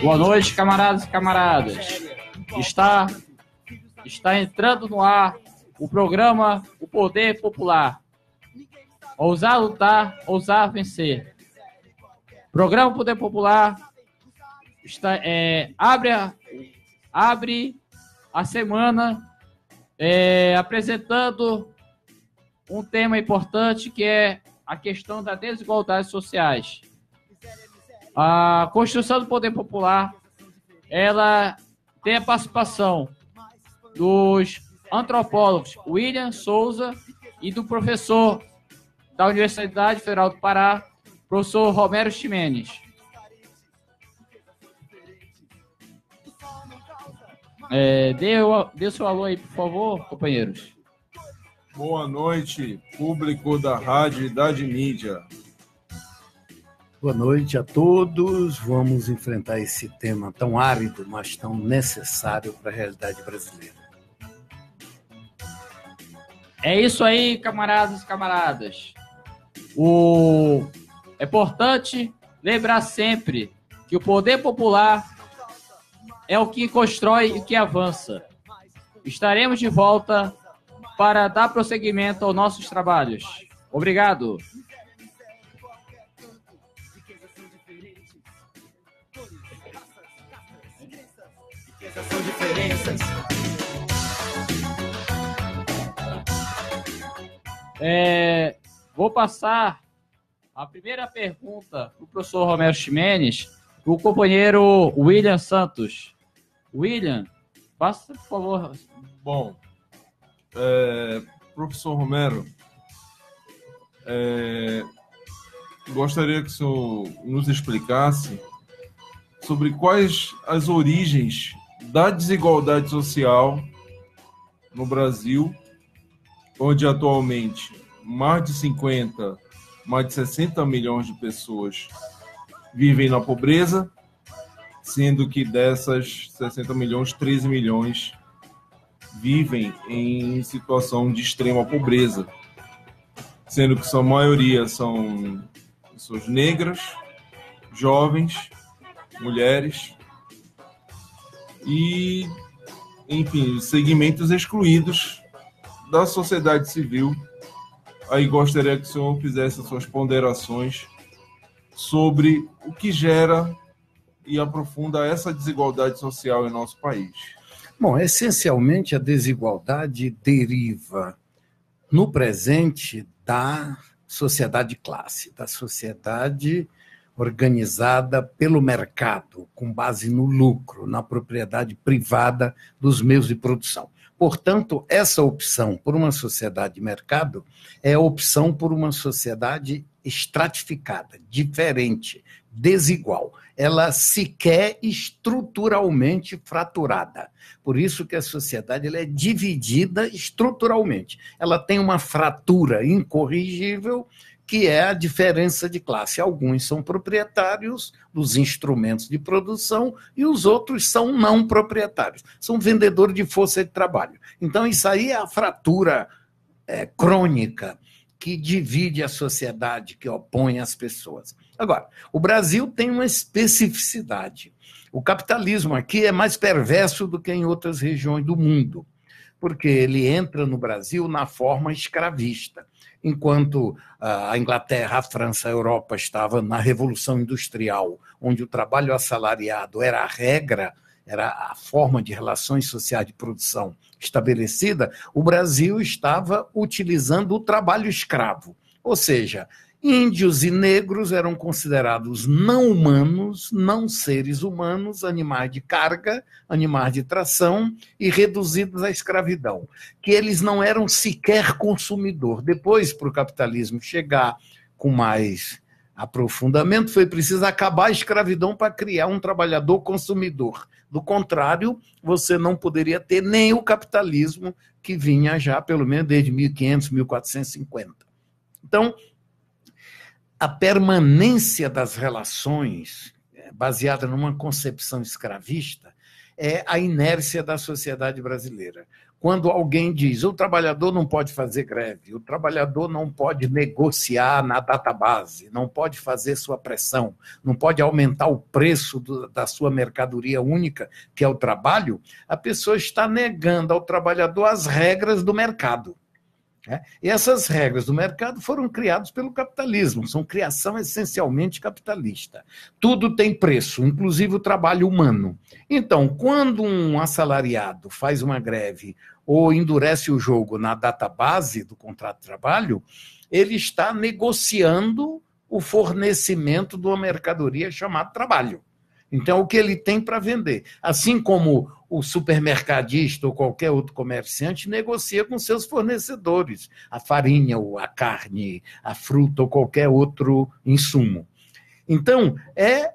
Boa noite, camaradas e camaradas. Está entrando no ar o programa O Poder Popular. Ousar lutar, ousar vencer. Programa Poder Popular abre a semana apresentando um tema importante, que é a questão das desigualdades sociais. A construção do poder popular, ela tem a participação dos antropólogos William Souza e do professor da Universidade Federal do Pará, professor Romero Ximenes. Dê seu alô aí, por favor, companheiros. Boa noite, público da Rádio Idade Mídia. Boa noite a todos. Vamos enfrentar esse tema tão árido, mas tão necessário para a realidade brasileira. É isso aí, camaradas e camaradas. É importante lembrar sempre que o poder popular é o que constrói e o que avança. Estaremos de volta para dar prosseguimento aos nossos trabalhos. Obrigado. Vou passar a primeira pergunta para o professor Romero Ximenes, para o companheiro William Santos. William, passa, por favor. Bom, professor Romero, gostaria que o senhor nos explicasse sobre quais as origens da desigualdade social no Brasil, onde atualmente mais de 60 milhões de pessoas vivem na pobreza, sendo que dessas 60 milhões, 13 milhões vivem em situação de extrema pobreza, sendo que sua maioria são pessoas negras, jovens, mulheres e, enfim, segmentos excluídos da sociedade civil. Aí gostaria que o senhor fizesse as suas ponderações sobre o que gera e aprofunda essa desigualdade social em nosso país. Bom, essencialmente a desigualdade deriva, no presente, da sociedade de classe, da sociedade organizada pelo mercado, com base no lucro, na propriedade privada dos meios de produção. Portanto, essa opção por uma sociedade de mercado é a opção por uma sociedade estratificada, diferente, desigual. Ela sequer estruturalmente fraturada. Por isso que a sociedade ela é dividida estruturalmente. Ela tem uma fratura incorrigível, que é a diferença de classe. Alguns são proprietários dos instrumentos de produção e os outros são não proprietários. São vendedores de força de trabalho. Então, isso aí é a fratura crônica que divide a sociedade, que opõe as pessoas. Agora, o Brasil tem uma especificidade. O capitalismo aqui é mais perverso do que em outras regiões do mundo, porque ele entra no Brasil na forma escravista. Enquanto a Inglaterra, a França, a Europa estava na Revolução Industrial, onde o trabalho assalariado era a regra, era a forma de relações sociais de produção estabelecida, o Brasil estava utilizando o trabalho escravo. Ou seja, índios e negros eram considerados não humanos, não seres humanos, animais de carga, animais de tração e reduzidos à escravidão, que eles não eram sequer consumidor. Depois, para o capitalismo chegar com mais aprofundamento, foi preciso acabar a escravidão para criar um trabalhador consumidor. Do contrário, você não poderia ter nem o capitalismo que vinha já, pelo menos, desde 1500, 1450. Então, a permanência das relações, baseada numa concepção escravista, é a inércia da sociedade brasileira. quando alguém diz o trabalhador não pode fazer greve, o trabalhador não pode negociar na database, não pode fazer sua pressão, não pode aumentar o preço da sua mercadoria única, que é o trabalho, a pessoa está negando ao trabalhador as regras do mercado. E essas regras do mercado foram criadas pelo capitalismo, são criação essencialmente capitalista. Tudo tem preço, inclusive o trabalho humano. Então, quando um assalariado faz uma greve ou endurece o jogo na database do contrato de trabalho, ele está negociando o fornecimento de uma mercadoria chamada trabalho. Então, o que ele tem para vender. Assim como o supermercadista ou qualquer outro comerciante negocia com seus fornecedores a farinha, ou a carne, a fruta ou qualquer outro insumo. Então, é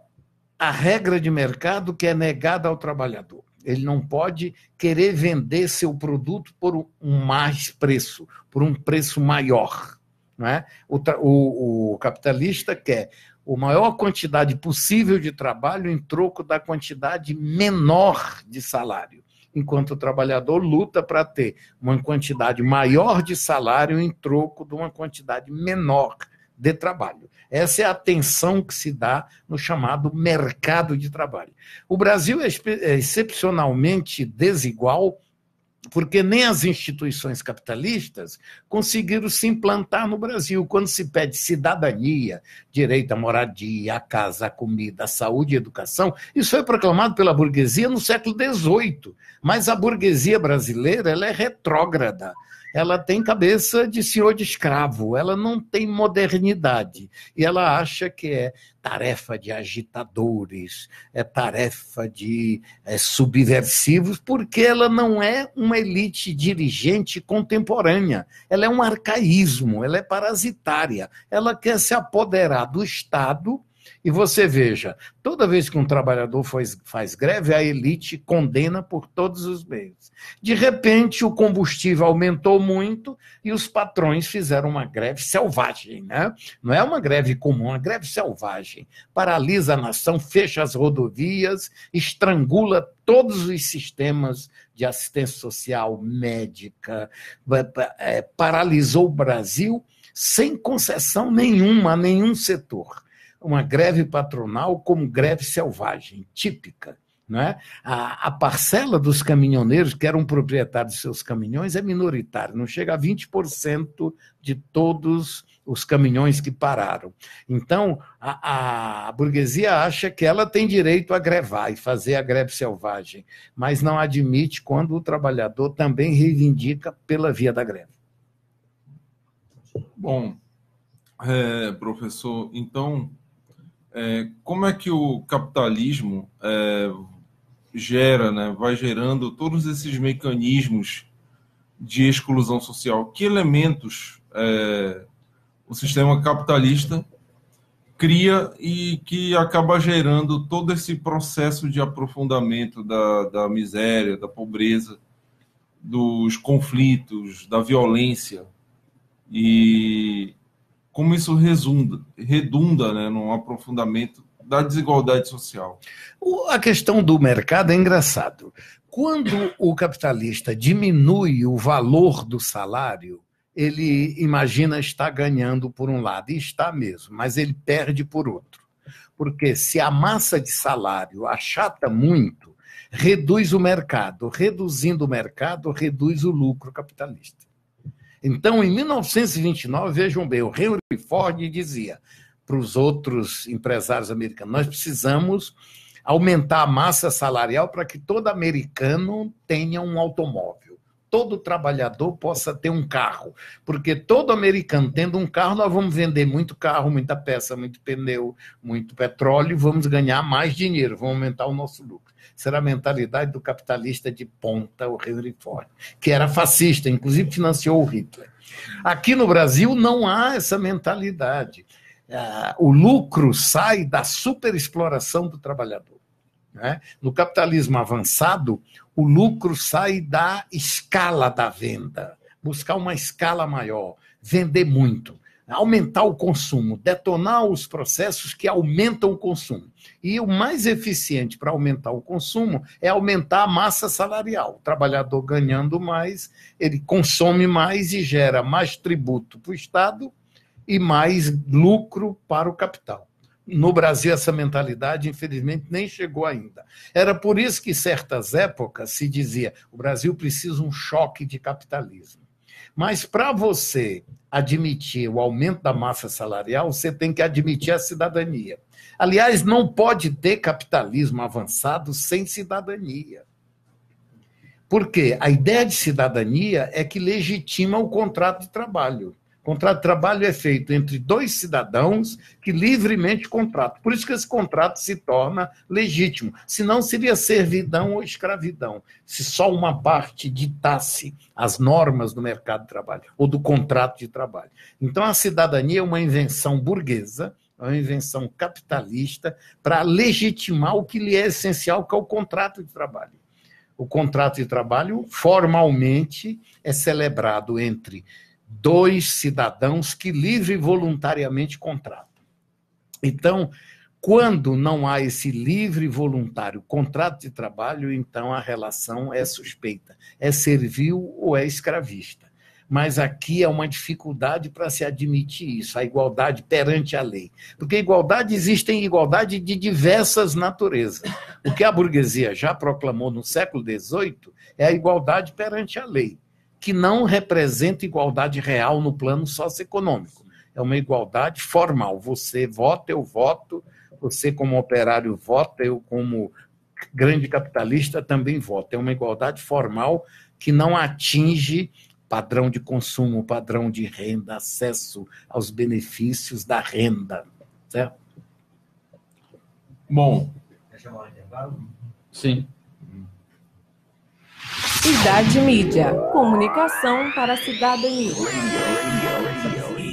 a regra de mercado que é negada ao trabalhador. Ele não pode querer vender seu produto por um mais preço, por um preço maior. Não é? O capitalista quer a maior quantidade possível de trabalho em troco da quantidade menor de salário, enquanto o trabalhador luta para ter uma quantidade maior de salário em troco de uma quantidade menor de trabalho. Essa é a tensão que se dá no chamado mercado de trabalho. O Brasil é excepcionalmente desigual, porque nem as instituições capitalistas conseguiram se implantar no Brasil. Quando se pede cidadania, direito à moradia, à casa, à comida, à saúde e à educação, isso foi proclamado pela burguesia no século XVIII. Mas a burguesia brasileira ela é retrógrada. Ela tem cabeça de senhor de escravo, ela não tem modernidade. E ela acha que é tarefa de agitadores, é tarefa de subversivos, porque ela não é uma elite dirigente contemporânea. Ela é um arcaísmo, ela é parasitária. Ela quer se apoderar do Estado. E você veja, toda vez que um trabalhador faz greve, a elite condena por todos os meios. De repente, o combustível aumentou muito e os patrões fizeram uma greve selvagem, né? Não é uma greve comum, é uma greve selvagem. Paralisa a nação, fecha as rodovias, estrangula todos os sistemas de assistência social, médica, paralisou o Brasil sem concessão nenhuma a nenhum setor. Uma greve patronal como greve selvagem, típica. Não é? A parcela dos caminhoneiros que eram proprietários de seus caminhões é minoritária, não chega a 20% de todos os caminhões que pararam. Então, a burguesia acha que ela tem direito a grevar e fazer a greve selvagem, mas não admite quando o trabalhador também reivindica pela via da greve. Bom, professor, então, como é que o capitalismo gera, né, vai gerando todos esses mecanismos de exclusão social? Que elementos o sistema capitalista cria e que acaba gerando todo esse processo de aprofundamento da miséria, da pobreza, dos conflitos, da violência? E como isso redunda, né, num aprofundamento da desigualdade social? A questão do mercado é engraçado. Quando o capitalista diminui o valor do salário, ele imagina estar ganhando por um lado, e está mesmo, mas ele perde por outro. Porque se a massa de salário achata muito, reduz o mercado. Reduzindo o mercado, reduz o lucro capitalista. Então, em 1929, vejam bem, o Henry Ford dizia para os outros empresários americanos: nós precisamos aumentar a massa salarial para que todo americano tenha um automóvel, todo trabalhador possa ter um carro, porque todo americano tendo um carro, nós vamos vender muito carro, muita peça, muito pneu, muito petróleo, e vamos ganhar mais dinheiro, vamos aumentar o nosso lucro. Essa era a mentalidade do capitalista de ponta, o Henry Ford, que era fascista, inclusive financiou o Hitler. Aqui no Brasil não há essa mentalidade. O lucro sai da superexploração do trabalhador. Né? No capitalismo avançado, o lucro sai da escala da venda, buscar uma escala maior, vender muito. aumentar o consumo, detonar os processos que aumentam o consumo. E o mais eficiente para aumentar o consumo é aumentar a massa salarial. O trabalhador ganhando mais, ele consome mais e gera mais tributo para o Estado e mais lucro para o capital. No Brasil, essa mentalidade, infelizmente, nem chegou ainda. Era por isso que, em certas épocas, se dizia o Brasil precisa de um choque de capitalismo. Mas, para você admitir o aumento da massa salarial, você tem que admitir a cidadania. Aliás, não pode ter capitalismo avançado sem cidadania. Por quê? A ideia de cidadania é que legitima o contrato de trabalho. O contrato de trabalho é feito entre dois cidadãos que livremente contratam. Por isso que esse contrato se torna legítimo. Senão seria servidão ou escravidão. Se só uma parte ditasse as normas do mercado de trabalho ou do contrato de trabalho. Então a cidadania é uma invenção burguesa, é uma invenção capitalista para legitimar o que lhe é essencial, que é o contrato de trabalho. O contrato de trabalho formalmente é celebrado entre dois cidadãos que livre e voluntariamente contratam. Então, quando não há esse livre e voluntário contrato de trabalho, então a relação é suspeita, é servil ou é escravista. Mas aqui é uma dificuldade para se admitir isso, a igualdade perante a lei. Porque igualdade existem igualdade de diversas naturezas. O que a burguesia já proclamou no século XVIII é a igualdade perante a lei, que não representa igualdade real no plano socioeconômico. É uma igualdade formal. Você vota, eu voto, você como operário vota, eu como grande capitalista também voto. É uma igualdade formal que não atinge padrão de consumo, padrão de renda, acesso aos benefícios da renda. Certo? Bom. Sim. Idade Mídia. Comunicação para a cidadania.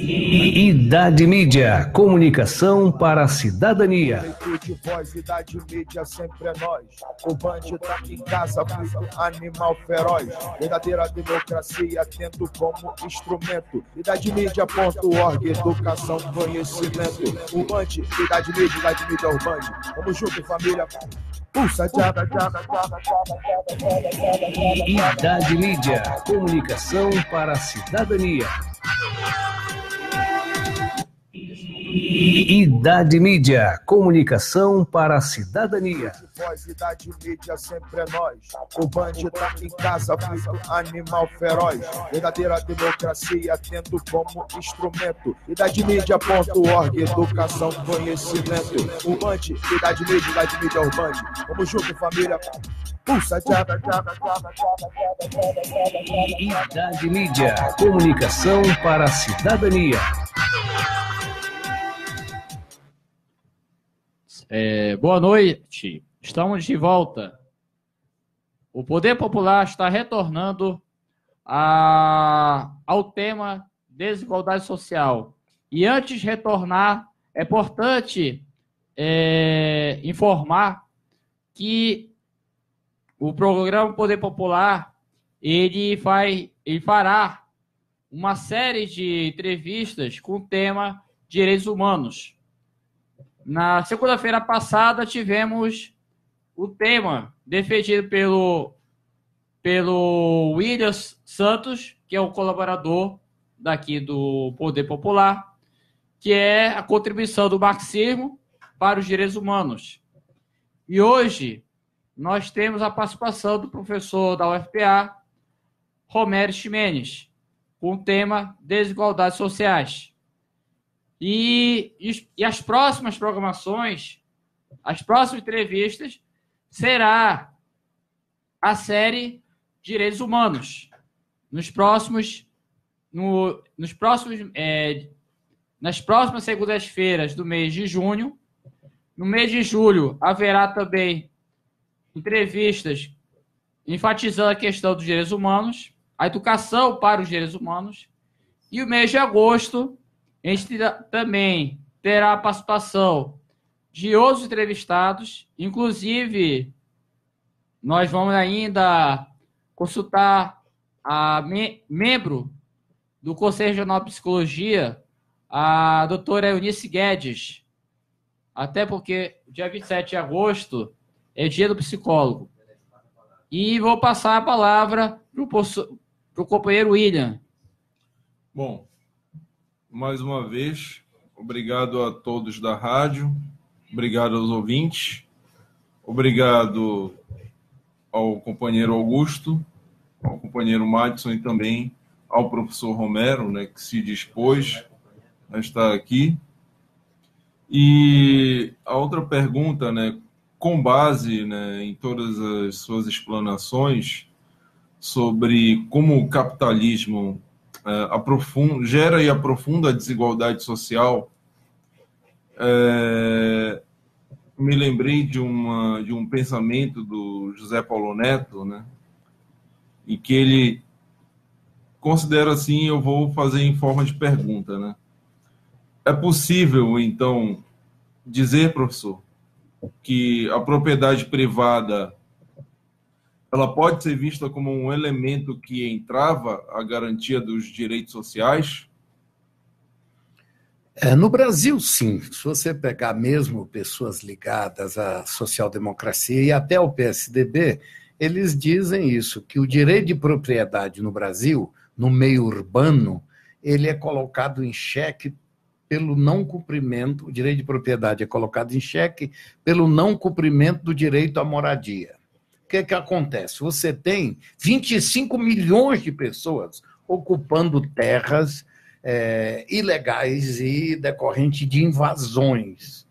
Idade Mídia. Comunicação para a cidadania. De voz, Idade Mídia sempre é nós. O Band tá em casa, fruto animal feroz. Verdadeira democracia, tendo como instrumento. Idade Mídia.org, educação, conhecimento. O Band, Idade Mídia, o Band. Vamos junto, família. Pulsa, diaba. Idade Mídia. Comunicação para a cidadania. Idade Mídia. Comunicação para a cidadania. Voz, Idade Mídia sempre é nós. O Band tá em casa, fruto animal feroz. Verdadeira democracia, tendo como instrumento. Idade Mídia.org, educação, conhecimento. O Band, Idade Mídia, o Band. Vamos junto, família. Pulsa, diaba. Idade Mídia. Comunicação para a cidadania. Boa noite, estamos de volta. O Poder Popular está retornando ao tema desigualdade social. E antes de retornar, é importante informar que o programa Poder Popular ele fará uma série de entrevistas com o tema direitos humanos. Na segunda-feira passada, tivemos o tema defendido pelo William Santos, que é o colaborador daqui do Poder Popular, que é a contribuição do marxismo para os direitos humanos. E hoje, nós temos a participação do professor da UFPA, Romero Ximenes, com o tema desigualdades sociais. E as próximas programações, as próximas entrevistas, será a série Direitos Humanos. Nas próximas segundas-feiras do mês de junho. No mês de julho, haverá também entrevistas enfatizando a questão dos direitos humanos, a educação para os direitos humanos. E o mês de agosto, a gente também terá a participação de outros entrevistados, inclusive nós vamos ainda consultar a membro do Conselho Regional de Psicologia, a doutora Eunice Guedes, até porque dia 27 de agosto é dia do psicólogo. E vou passar a palavra para o companheiro William. Bom, mais uma vez, obrigado a todos da rádio, obrigado aos ouvintes, obrigado ao companheiro Augusto, ao companheiro Madison e também ao professor Romero, né, que se dispôs a estar aqui. E a outra pergunta, né, com base, né, em todas as suas explanações sobre como o capitalismo gera e aprofunda a desigualdade social, me lembrei de um pensamento do José Paulo Neto, né, em que ele considera assim, eu vou fazer em forma de pergunta, né? É possível, então, dizer, professor, que a propriedade privada ela pode ser vista como um elemento que entrava a garantia dos direitos sociais? No Brasil, sim. Se você pegar mesmo pessoas ligadas à social-democracia e até ao PSDB, eles dizem isso, que o direito de propriedade no Brasil, no meio urbano, ele é colocado em xeque pelo não cumprimento, o direito de propriedade é colocado em xeque pelo não cumprimento do direito à moradia. O que acontece? Você tem 25 milhões de pessoas ocupando terras ilegais e decorrente de invasões,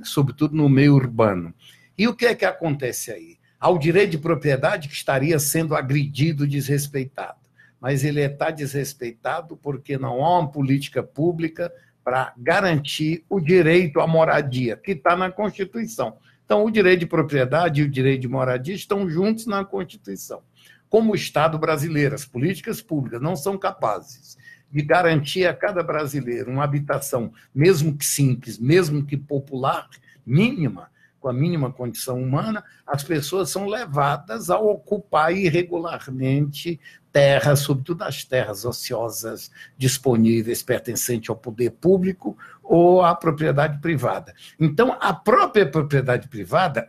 sobretudo no meio urbano. E o que acontece aí? Há o direito de propriedade que estaria sendo agredido, desrespeitado. Mas ele está desrespeitado porque não há uma política pública para garantir o direito à moradia, que está na Constituição. Então, o direito de propriedade e o direito de moradia estão juntos na Constituição. Como o Estado brasileiro, as políticas públicas não são capazes de garantir a cada brasileiro uma habitação, mesmo que simples, mesmo que popular, mínima, com a mínima condição humana, as pessoas são levadas a ocupar irregularmente terras, sobretudo as terras ociosas disponíveis pertencentes ao poder público ou à propriedade privada. Então, a própria propriedade privada,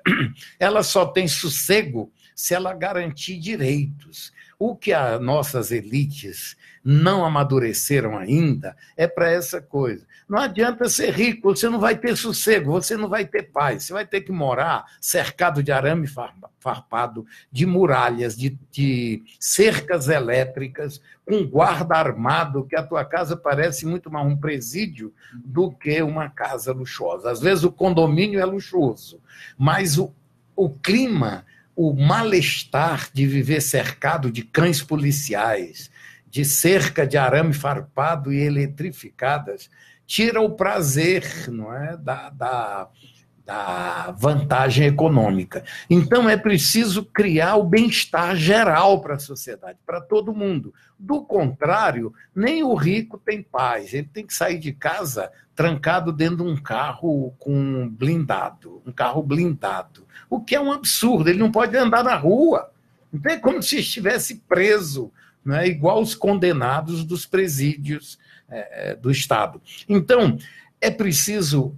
ela só tem sossego se ela garantir direitos. O que as nossas elites não amadureceram ainda é para essa coisa. Não adianta ser rico, você não vai ter sossego, você não vai ter paz, você vai ter que morar cercado de arame farpado, de muralhas, de cercas elétricas, com guarda armado, que a tua casa parece muito mais um presídio do que uma casa luxuosa. Às vezes o condomínio é luxuoso, mas o clima, o mal-estar de viver cercado de cães policiais, de cerca de arame farpado e eletrificadas, tira o prazer, não é, da vantagem econômica. Então, é preciso criar o bem-estar geral para a sociedade, para todo mundo. Do contrário, nem o rico tem paz. Ele tem que sair de casa trancado dentro de um carro blindado, o que é um absurdo. Ele não pode andar na rua. Então, é como se estivesse preso, né, igual os condenados dos presídios do Estado. Então, é preciso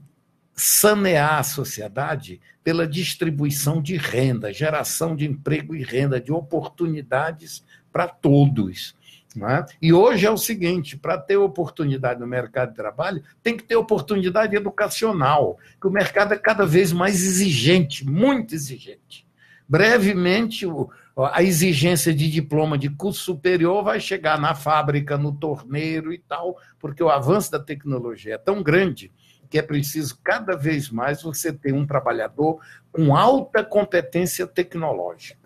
sanear a sociedade pela distribuição de renda, geração de emprego e renda, de oportunidades para todos. Não é? E hoje é o seguinte, para ter oportunidade no mercado de trabalho, tem que ter oportunidade educacional, que o mercado é cada vez mais exigente, muito exigente. Brevemente, a exigência de diploma de curso superior vai chegar na fábrica, no torneiro e tal, porque o avanço da tecnologia é tão grande que é preciso cada vez mais você ter um trabalhador com alta competência tecnológica,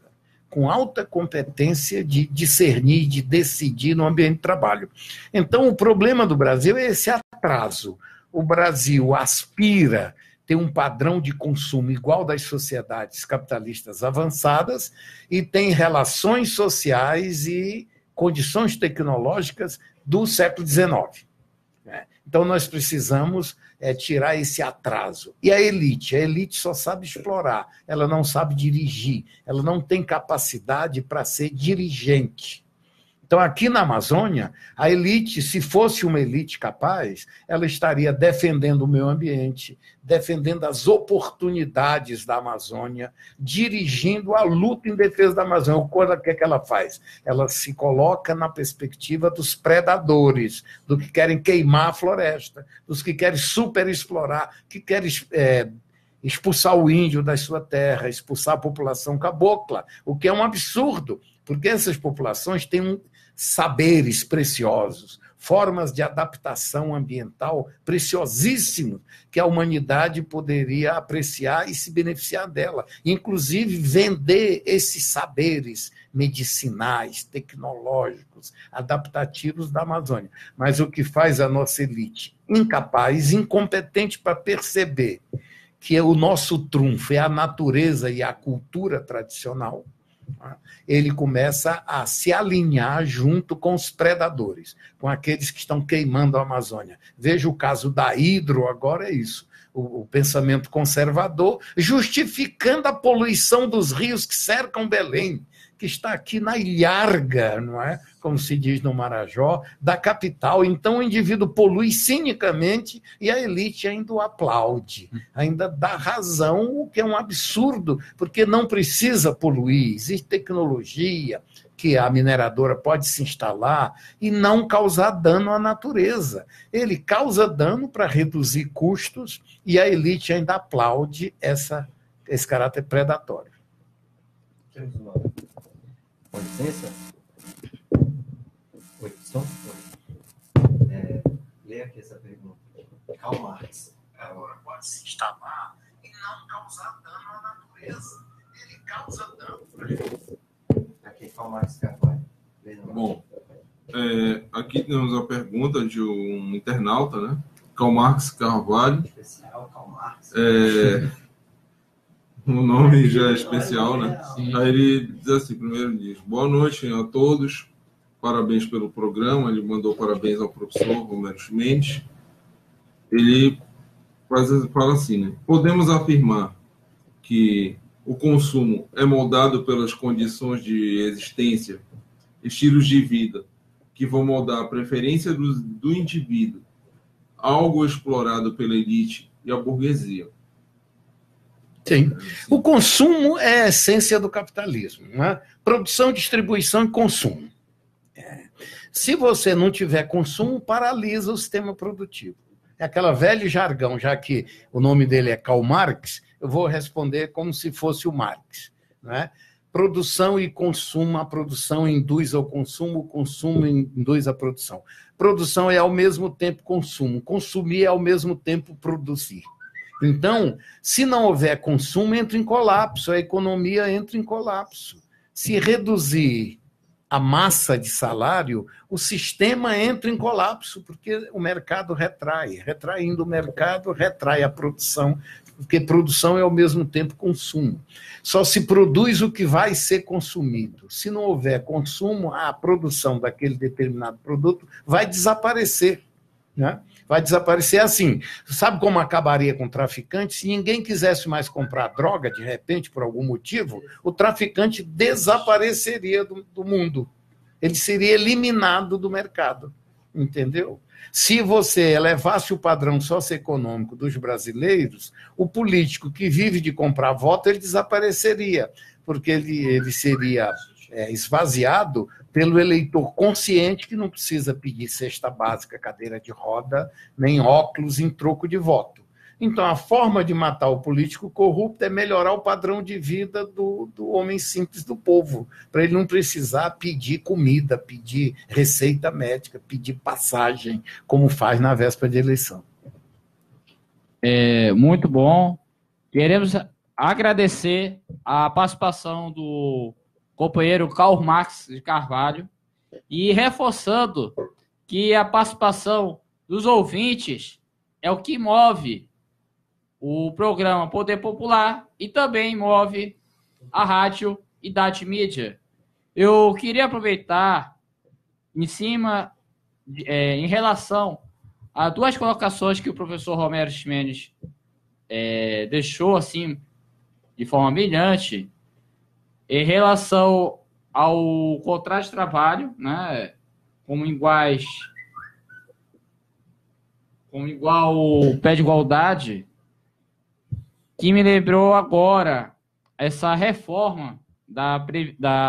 com alta competência de discernir, de decidir no ambiente de trabalho. Então, o problema do Brasil é esse atraso. O Brasil aspira ter um padrão de consumo igual das sociedades capitalistas avançadas e tem relações sociais e condições tecnológicas do século XIX. Então, nós precisamos tirar esse atraso. E a elite só sabe explorar, ela não sabe dirigir, ela não tem capacidade para ser dirigente. Então, aqui na Amazônia, a elite, se fosse uma elite capaz, ela estaria defendendo o meio ambiente, defendendo as oportunidades da Amazônia, dirigindo a luta em defesa da Amazônia. O que é que ela faz? Ela se coloca na perspectiva dos predadores, do que querem queimar a floresta, dos que querem superexplorar, que querem expulsar o índio da sua terra, expulsar a população cabocla, o que é um absurdo, porque essas populações têm saberes preciosos, formas de adaptação ambiental preciosíssimas, que a humanidade poderia apreciar e se beneficiar dela. Inclusive, vender esses saberes medicinais, tecnológicos, adaptativos da Amazônia. Mas o que faz a nossa elite incapaz, incompetente para perceber que o nosso trunfo é a natureza e a cultura tradicional, ele começa a se alinhar junto com os predadores, com aqueles que estão queimando a Amazônia. Veja o caso da Hidro, agora é isso. O pensamento conservador, justificando a poluição dos rios que cercam Belém, que está aqui na ilharga, não é? Como se diz no Marajó, da capital. Então o indivíduo polui cinicamente e a elite ainda o aplaude, ainda dá razão, o que é um absurdo, porque não precisa poluir, existe tecnologia que a mineradora pode se instalar e não causar dano à natureza. Ele causa dano para reduzir custos e a elite ainda aplaude esse caráter predatório. Com licença? Oi, som? Leia aqui essa pergunta. Karl Marx. Agora pode se instalar e não causar dano à natureza. Ele causa dano. Aqui, Karl Marx Carvalho. Bom, aqui temos a pergunta de um internauta, né? Karl Marx Carvalho. Especial, Karl Marx. O nome já é especial, né? Sim. Aí ele diz assim, primeiro diz, boa noite a todos, parabéns pelo programa, ele mandou parabéns ao professor Romero Mendes. Ele fala assim, né? Podemos afirmar que o consumo é moldado pelas condições de existência, estilos de vida, que vão moldar a preferência do indivíduo, algo explorado pela elite e a burguesia. Sim. O consumo é a essência do capitalismo, né? Produção, distribuição e consumo. Se você não tiver consumo, paralisa o sistema produtivo. É aquela velho jargão, já que o nome dele é Karl Marx, eu vou responder como se fosse o Marx, né? Produção e consumo, a produção induz ao consumo, o consumo induz à produção. Produção é ao mesmo tempo consumo, consumir é ao mesmo tempo produzir. Então, se não houver consumo, entra em colapso, a economia entra em colapso. Se reduzir a massa de salário, o sistema entra em colapso, porque o mercado retrai. Retraindo o mercado, retrai a produção, porque produção é ao mesmo tempo consumo. Só se produz o que vai ser consumido. Se não houver consumo, a produção daquele determinado produto vai desaparecer, né? Vai desaparecer assim. Sabe como acabaria com o traficante? Se ninguém quisesse mais comprar droga, de repente, por algum motivo, o traficante desapareceria do mundo. Ele seria eliminado do mercado. Entendeu? Se você elevasse o padrão socioeconômico dos brasileiros, o político que vive de comprar voto, ele desapareceria, porque ele seria esvaziado pelo eleitor consciente que não precisa pedir cesta básica, cadeira de roda, nem óculos em troco de voto. Então, a forma de matar o político corrupto é melhorar o padrão de vida do homem simples do povo, para ele não precisar pedir comida, pedir receita médica, pedir passagem, como faz na véspera de eleição. Muito bom. Queremos agradecer a participação do companheiro Karl Marx de Carvalho e reforçando que a participação dos ouvintes é o que move o programa Poder Popular e também move a rádio Idade Mídia. Eu queria aproveitar em relação a duas colocações que o professor Romero Mendes deixou assim de forma brilhante em relação ao contrato de trabalho, né, como igual pé de igualdade, que me lembrou agora essa reforma da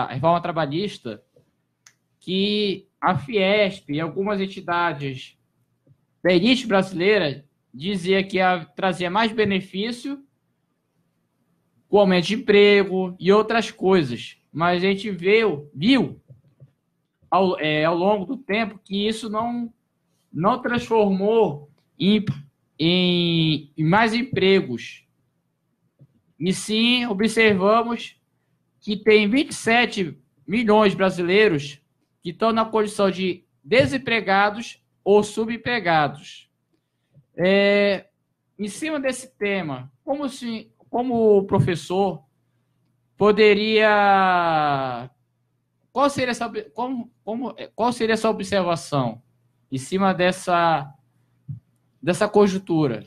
reforma trabalhista, que a Fiesp e algumas entidades da elite brasileira dizia que trazia mais benefício, com aumento de emprego e outras coisas. Mas a gente viu ao longo do tempo que isso não transformou em mais empregos. E sim, observamos que tem 27 milhões de brasileiros que estão na condição de desempregados ou subempregados. Em cima desse tema, como professor, poderia... Qual seria essa observação em cima dessa conjuntura?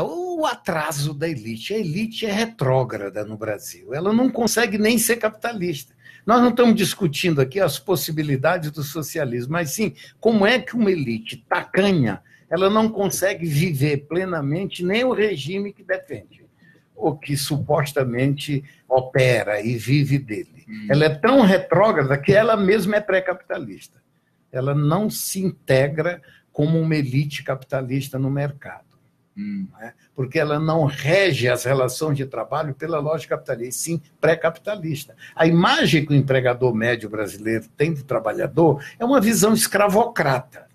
O atraso da elite. A elite é retrógrada no Brasil. Ela não consegue nem ser capitalista. Nós não estamos discutindo aqui as possibilidades do socialismo, mas sim como é que uma elite tacanha ela não consegue viver plenamente nem o regime que defende, ou que supostamente opera e vive dele. Ela é tão retrógrada que ela mesma é pré-capitalista. Ela não se integra como uma elite capitalista no mercado. Né? Porque ela não rege as relações de trabalho pela lógica capitalista, e sim pré-capitalista. A imagem que o empregador médio brasileiro tem do trabalhador é uma visão escravocrata.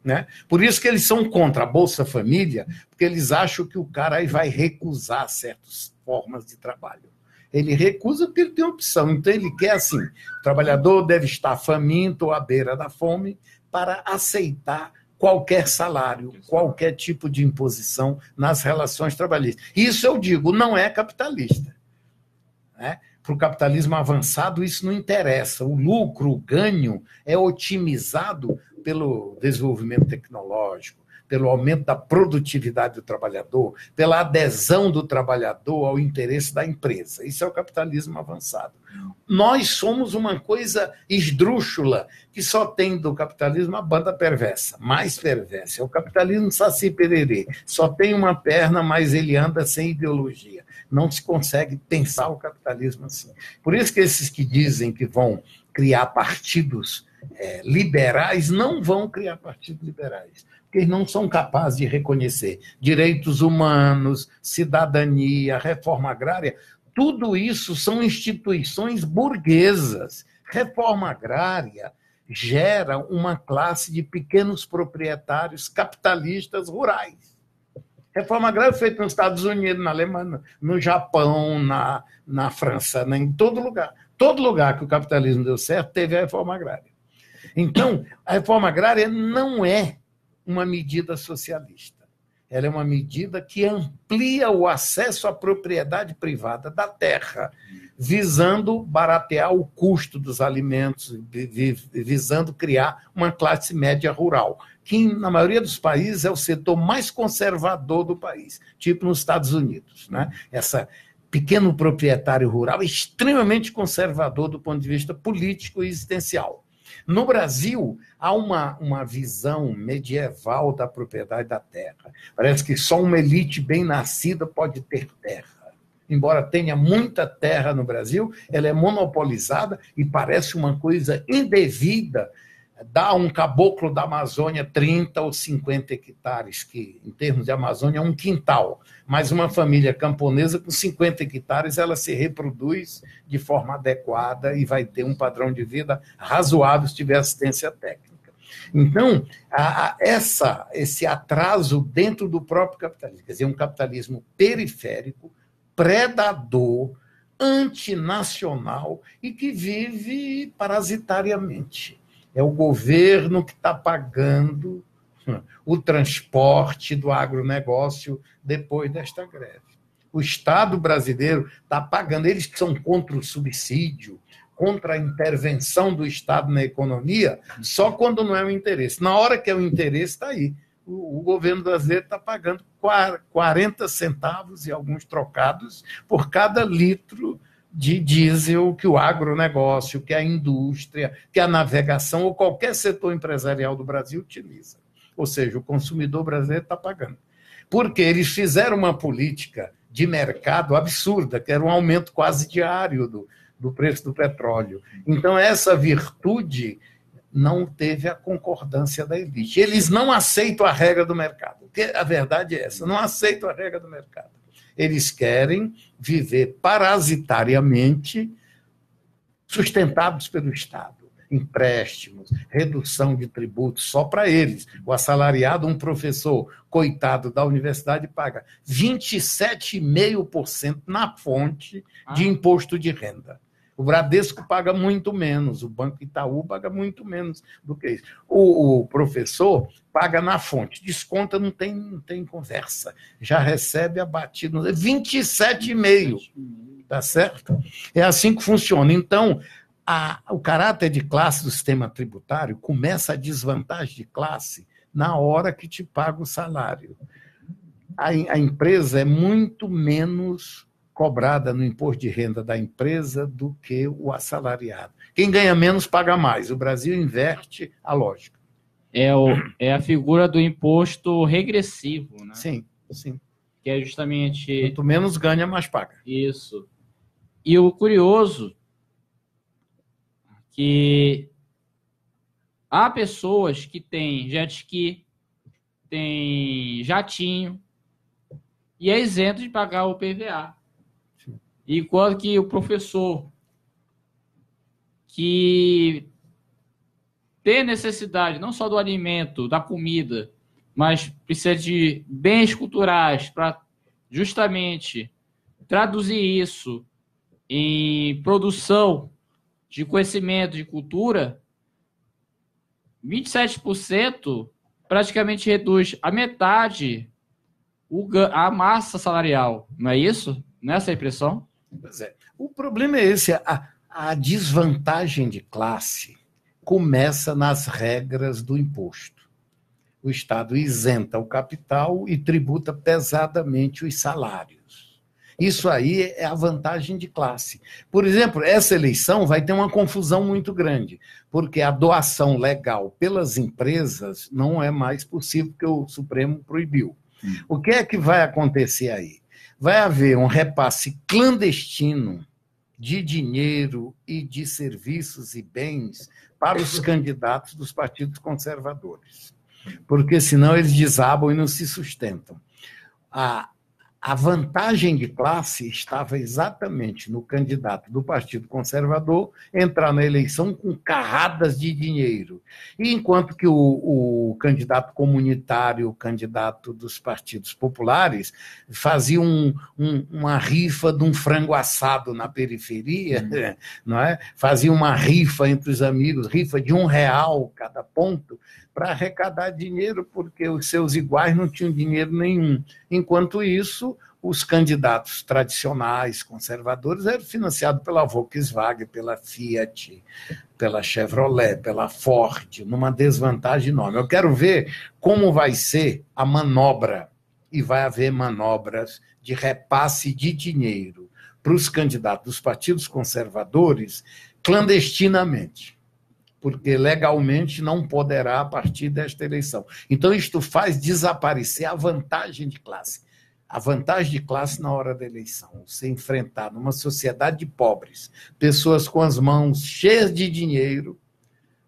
Né? Por isso que eles são contra a Bolsa Família, porque eles acham que o cara aí vai recusar certas formas de trabalho. Ele recusa porque ele tem opção. Então ele quer assim, o trabalhador deve estar faminto ou à beira da fome para aceitar qualquer salário, qualquer tipo de imposição nas relações trabalhistas. Isso eu digo, não é capitalista. Né? Para o capitalismo avançado isso não interessa. O lucro, o ganho é otimizado pelo desenvolvimento tecnológico, pelo aumento da produtividade do trabalhador, pela adesão do trabalhador ao interesse da empresa. Isso é o capitalismo avançado. Nós somos uma coisa esdrúxula, que só tem do capitalismo a banda perversa, mais perversa. É o capitalismo saci pererê. Só tem uma perna, mas ele anda sem ideologia. Não se consegue pensar o capitalismo assim. Por isso que esses que dizem que vão criar partidos liberais não vão criar partidos liberais, porque eles não são capazes de reconhecer direitos humanos, cidadania, reforma agrária. Tudo isso são instituições burguesas. Reforma agrária gera uma classe de pequenos proprietários capitalistas rurais. Reforma agrária foi feita nos Estados Unidos, na Alemanha, no Japão, na França, em todo lugar. Todo lugar que o capitalismo deu certo teve a reforma agrária. Então, a reforma agrária não é uma medida socialista. Ela é uma medida que amplia o acesso à propriedade privada da terra, visando baratear o custo dos alimentos, visando criar uma classe média rural, que na maioria dos países é o setor mais conservador do país, tipo nos Estados Unidos. Né? Essa pequeno proprietário rural é extremamente conservador do ponto de vista político e existencial. No Brasil, há uma visão medieval da propriedade da terra. Parece que só uma elite bem nascida pode ter terra. Embora tenha muita terra no Brasil, ela é monopolizada e parece uma coisa indevida. Dá a um caboclo da Amazônia 30 ou 50 hectares, que em termos de Amazônia é um quintal. Mas uma família camponesa com 50 hectares, ela se reproduz de forma adequada e vai ter um padrão de vida razoável se tiver assistência técnica. Então, esse atraso dentro do próprio capitalismo, quer dizer, um capitalismo periférico, predador, antinacional e que vive parasitariamente. É o governo que está pagando o transporte do agronegócio depois desta greve. O Estado brasileiro está pagando, eles que são contra o subsídio, contra a intervenção do Estado na economia, só quando não é o interesse. Na hora que é o interesse, está aí. O governo brasileiro está pagando 40 centavos e alguns trocados por cada litro de diesel que o agronegócio, que a indústria, que a navegação ou qualquer setor empresarial do Brasil utiliza. Ou seja, o consumidor brasileiro está pagando. Porque eles fizeram uma política de mercado absurda, que era um aumento quase diário do preço do petróleo. Então, essa virtude não teve a concordância da elite. Eles não aceitam a regra do mercado. Porque a verdade é essa, não aceitam a regra do mercado. Eles querem viver parasitariamente sustentados pelo Estado. Empréstimos, redução de tributos só para eles. O assalariado, um professor, coitado da universidade, paga 27,5% na fonte de imposto de renda. O Bradesco paga muito menos, o Banco Itaú paga muito menos do que isso. O professor paga na fonte, desconta, não tem conversa, já recebe abatido 27,5%, tá certo? É assim que funciona. Então, o caráter de classe do sistema tributário começa a desvantagem de classe na hora que te paga o salário. A empresa é muito menos cobrada no imposto de renda da empresa do que o assalariado. Quem ganha menos paga mais. O Brasil inverte a lógica. É a figura do imposto regressivo, né? Sim, sim. Que é justamente... Quanto menos ganha, mais paga. Isso. E o curioso que há pessoas que têm jet ski, têm jatinho, e é isento de pagar o PVA. Enquanto que o professor que tem necessidade não só do alimento, da comida, mas precisa de bens culturais para justamente traduzir isso em produção de conhecimento, de cultura, 27% praticamente reduz a metade a massa salarial. Não é isso? Não é essa a impressão? Pois é. O problema é esse, a desvantagem de classe começa nas regras do imposto. O Estado isenta o capital e tributa pesadamente os salários. Isso aí é a vantagem de classe. Por exemplo, essa eleição vai ter uma confusão muito grande, porque a doação legal pelas empresas não é mais possível, porque o Supremo proibiu. O que é que vai acontecer aí? Vai haver um repasse clandestino de dinheiro e de serviços e bens para os candidatos dos partidos conservadores, porque senão eles desabam e não se sustentam. A vantagem de classe estava exatamente no candidato do Partido Conservador entrar na eleição com carradas de dinheiro. E enquanto que o candidato comunitário, o candidato dos partidos populares, fazia uma rifa de um frango assado na periferia, não é? Fazia uma rifa entre os amigos, rifa de R$1 cada ponto, para arrecadar dinheiro, porque os seus iguais não tinham dinheiro nenhum. Enquanto isso, os candidatos tradicionais, conservadores, eram financiados pela Volkswagen, pela Fiat, pela Chevrolet, pela Ford, numa desvantagem enorme. Eu quero ver como vai ser a manobra, e vai haver manobras de repasse de dinheiro para os candidatos dos partidos conservadores clandestinamente, porque legalmente não poderá a partir desta eleição. Então, isto faz desaparecer a vantagem de classe. A vantagem de classe na hora da eleição. Você enfrentar numa sociedade de pobres, pessoas com as mãos cheias de dinheiro,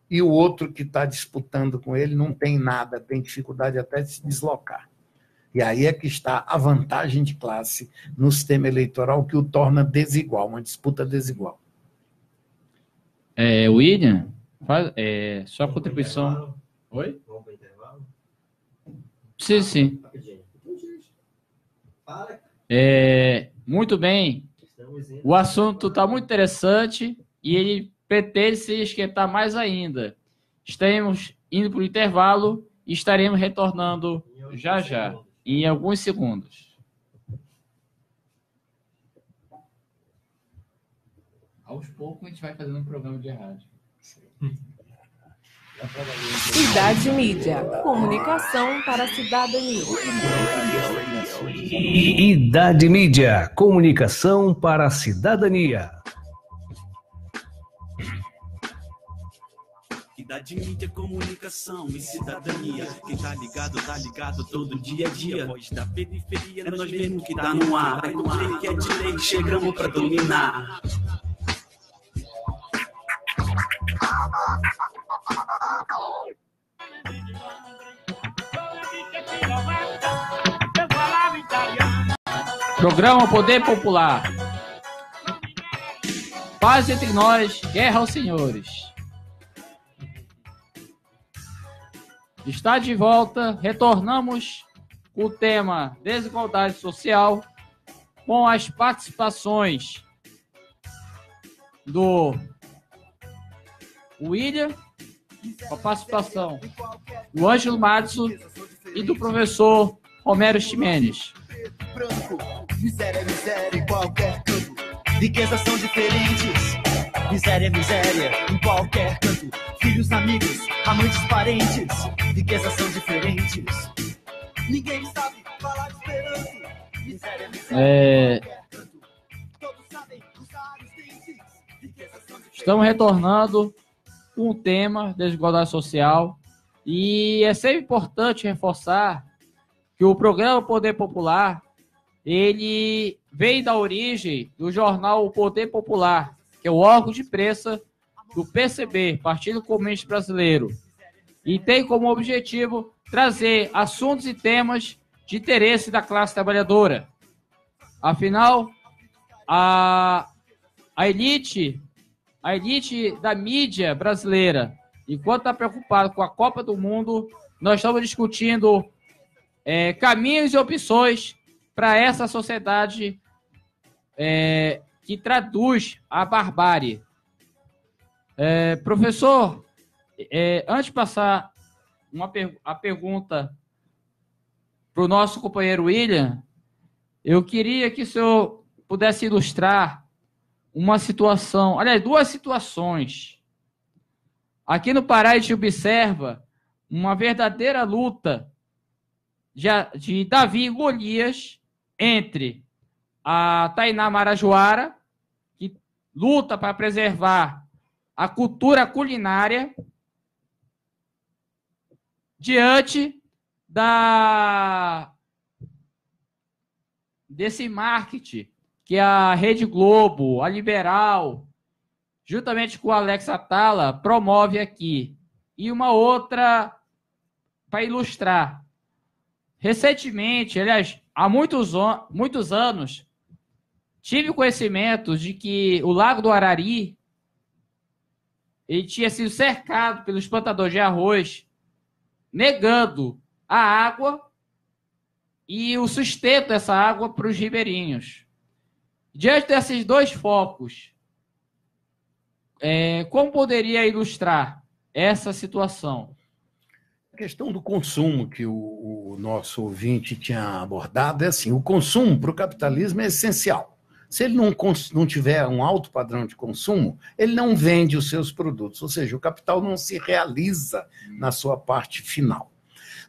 e o outro que está disputando com ele não tem nada, tem dificuldade até de se deslocar. E aí é que está a vantagem de classe no sistema eleitoral, que o torna desigual, uma disputa desigual. William, sua contribuição. Oi? Vamos para o intervalo? Sim. Muito bem. O assunto está muito interessante e ele pretende se esquentar mais ainda. Estamos indo para o intervalo e estaremos retornando já, em alguns segundos. Aos poucos a gente vai fazendo um programa de rádio. Cidade Mídia, comunicação para a cidadania. Idade Mídia, comunicação para a cidadania. Idade Mídia, comunicação e cidadania. Quem tá ligado todo dia a dia. Voz da periferia, é nós mesmo que tá no ar. É no ar que é de lei, chegamos pra dominar. Programa Poder Popular. Paz entre nós, guerra aos senhores. Está de volta, retornamos com o tema desigualdade social, com as participações do William, com a participação do Ângelo Matzo e do professor Romero Ximenes. Branco, miséria é miséria em qualquer canto. Riquezas são diferentes. Miséria é miséria em qualquer canto. Filhos, amigos, amantes, parentes. Riquezas são diferentes. Ninguém sabe falar de esperança. Miséria é miséria em qualquer canto. Todos sabem usar os dentes. Riquezas são diferentes. Estamos retornando com o tema desigualdade social. E é sempre importante reforçar que o programa Poder Popular, ele vem da origem do jornal Poder Popular, que é o órgão de imprensa do PCB, Partido Comunista Brasileiro, e tem como objetivo trazer assuntos e temas de interesse da classe trabalhadora. Afinal, a elite da mídia brasileira, enquanto está preocupado com a Copa do Mundo, nós estamos discutindo caminhos e opções para essa sociedade que traduz a barbárie. Professor, antes de passar a pergunta para o nosso companheiro William, eu queria que o senhor pudesse ilustrar uma situação, aliás, duas situações. Aqui no Pará a gente observa uma verdadeira luta de Davi e Golias entre a Tainá Marajoara, que luta para preservar a cultura culinária, diante desse marketing que a Rede Globo, a Liberal, juntamente com o Alex Atala, promove aqui. E uma outra para ilustrar. Recentemente, aliás, há muitos anos, tive conhecimento de que o Lago do Arari ele tinha sido cercado pelos plantadores de arroz, negando a água e o sustento dessa água para os ribeirinhos. Diante desses dois focos, como poderia ilustrar essa situação? A questão do consumo que o nosso ouvinte tinha abordado é assim, o consumo para o capitalismo é essencial. Se ele não tiver um alto padrão de consumo, ele não vende os seus produtos, ou seja, o capital não se realiza na sua parte final.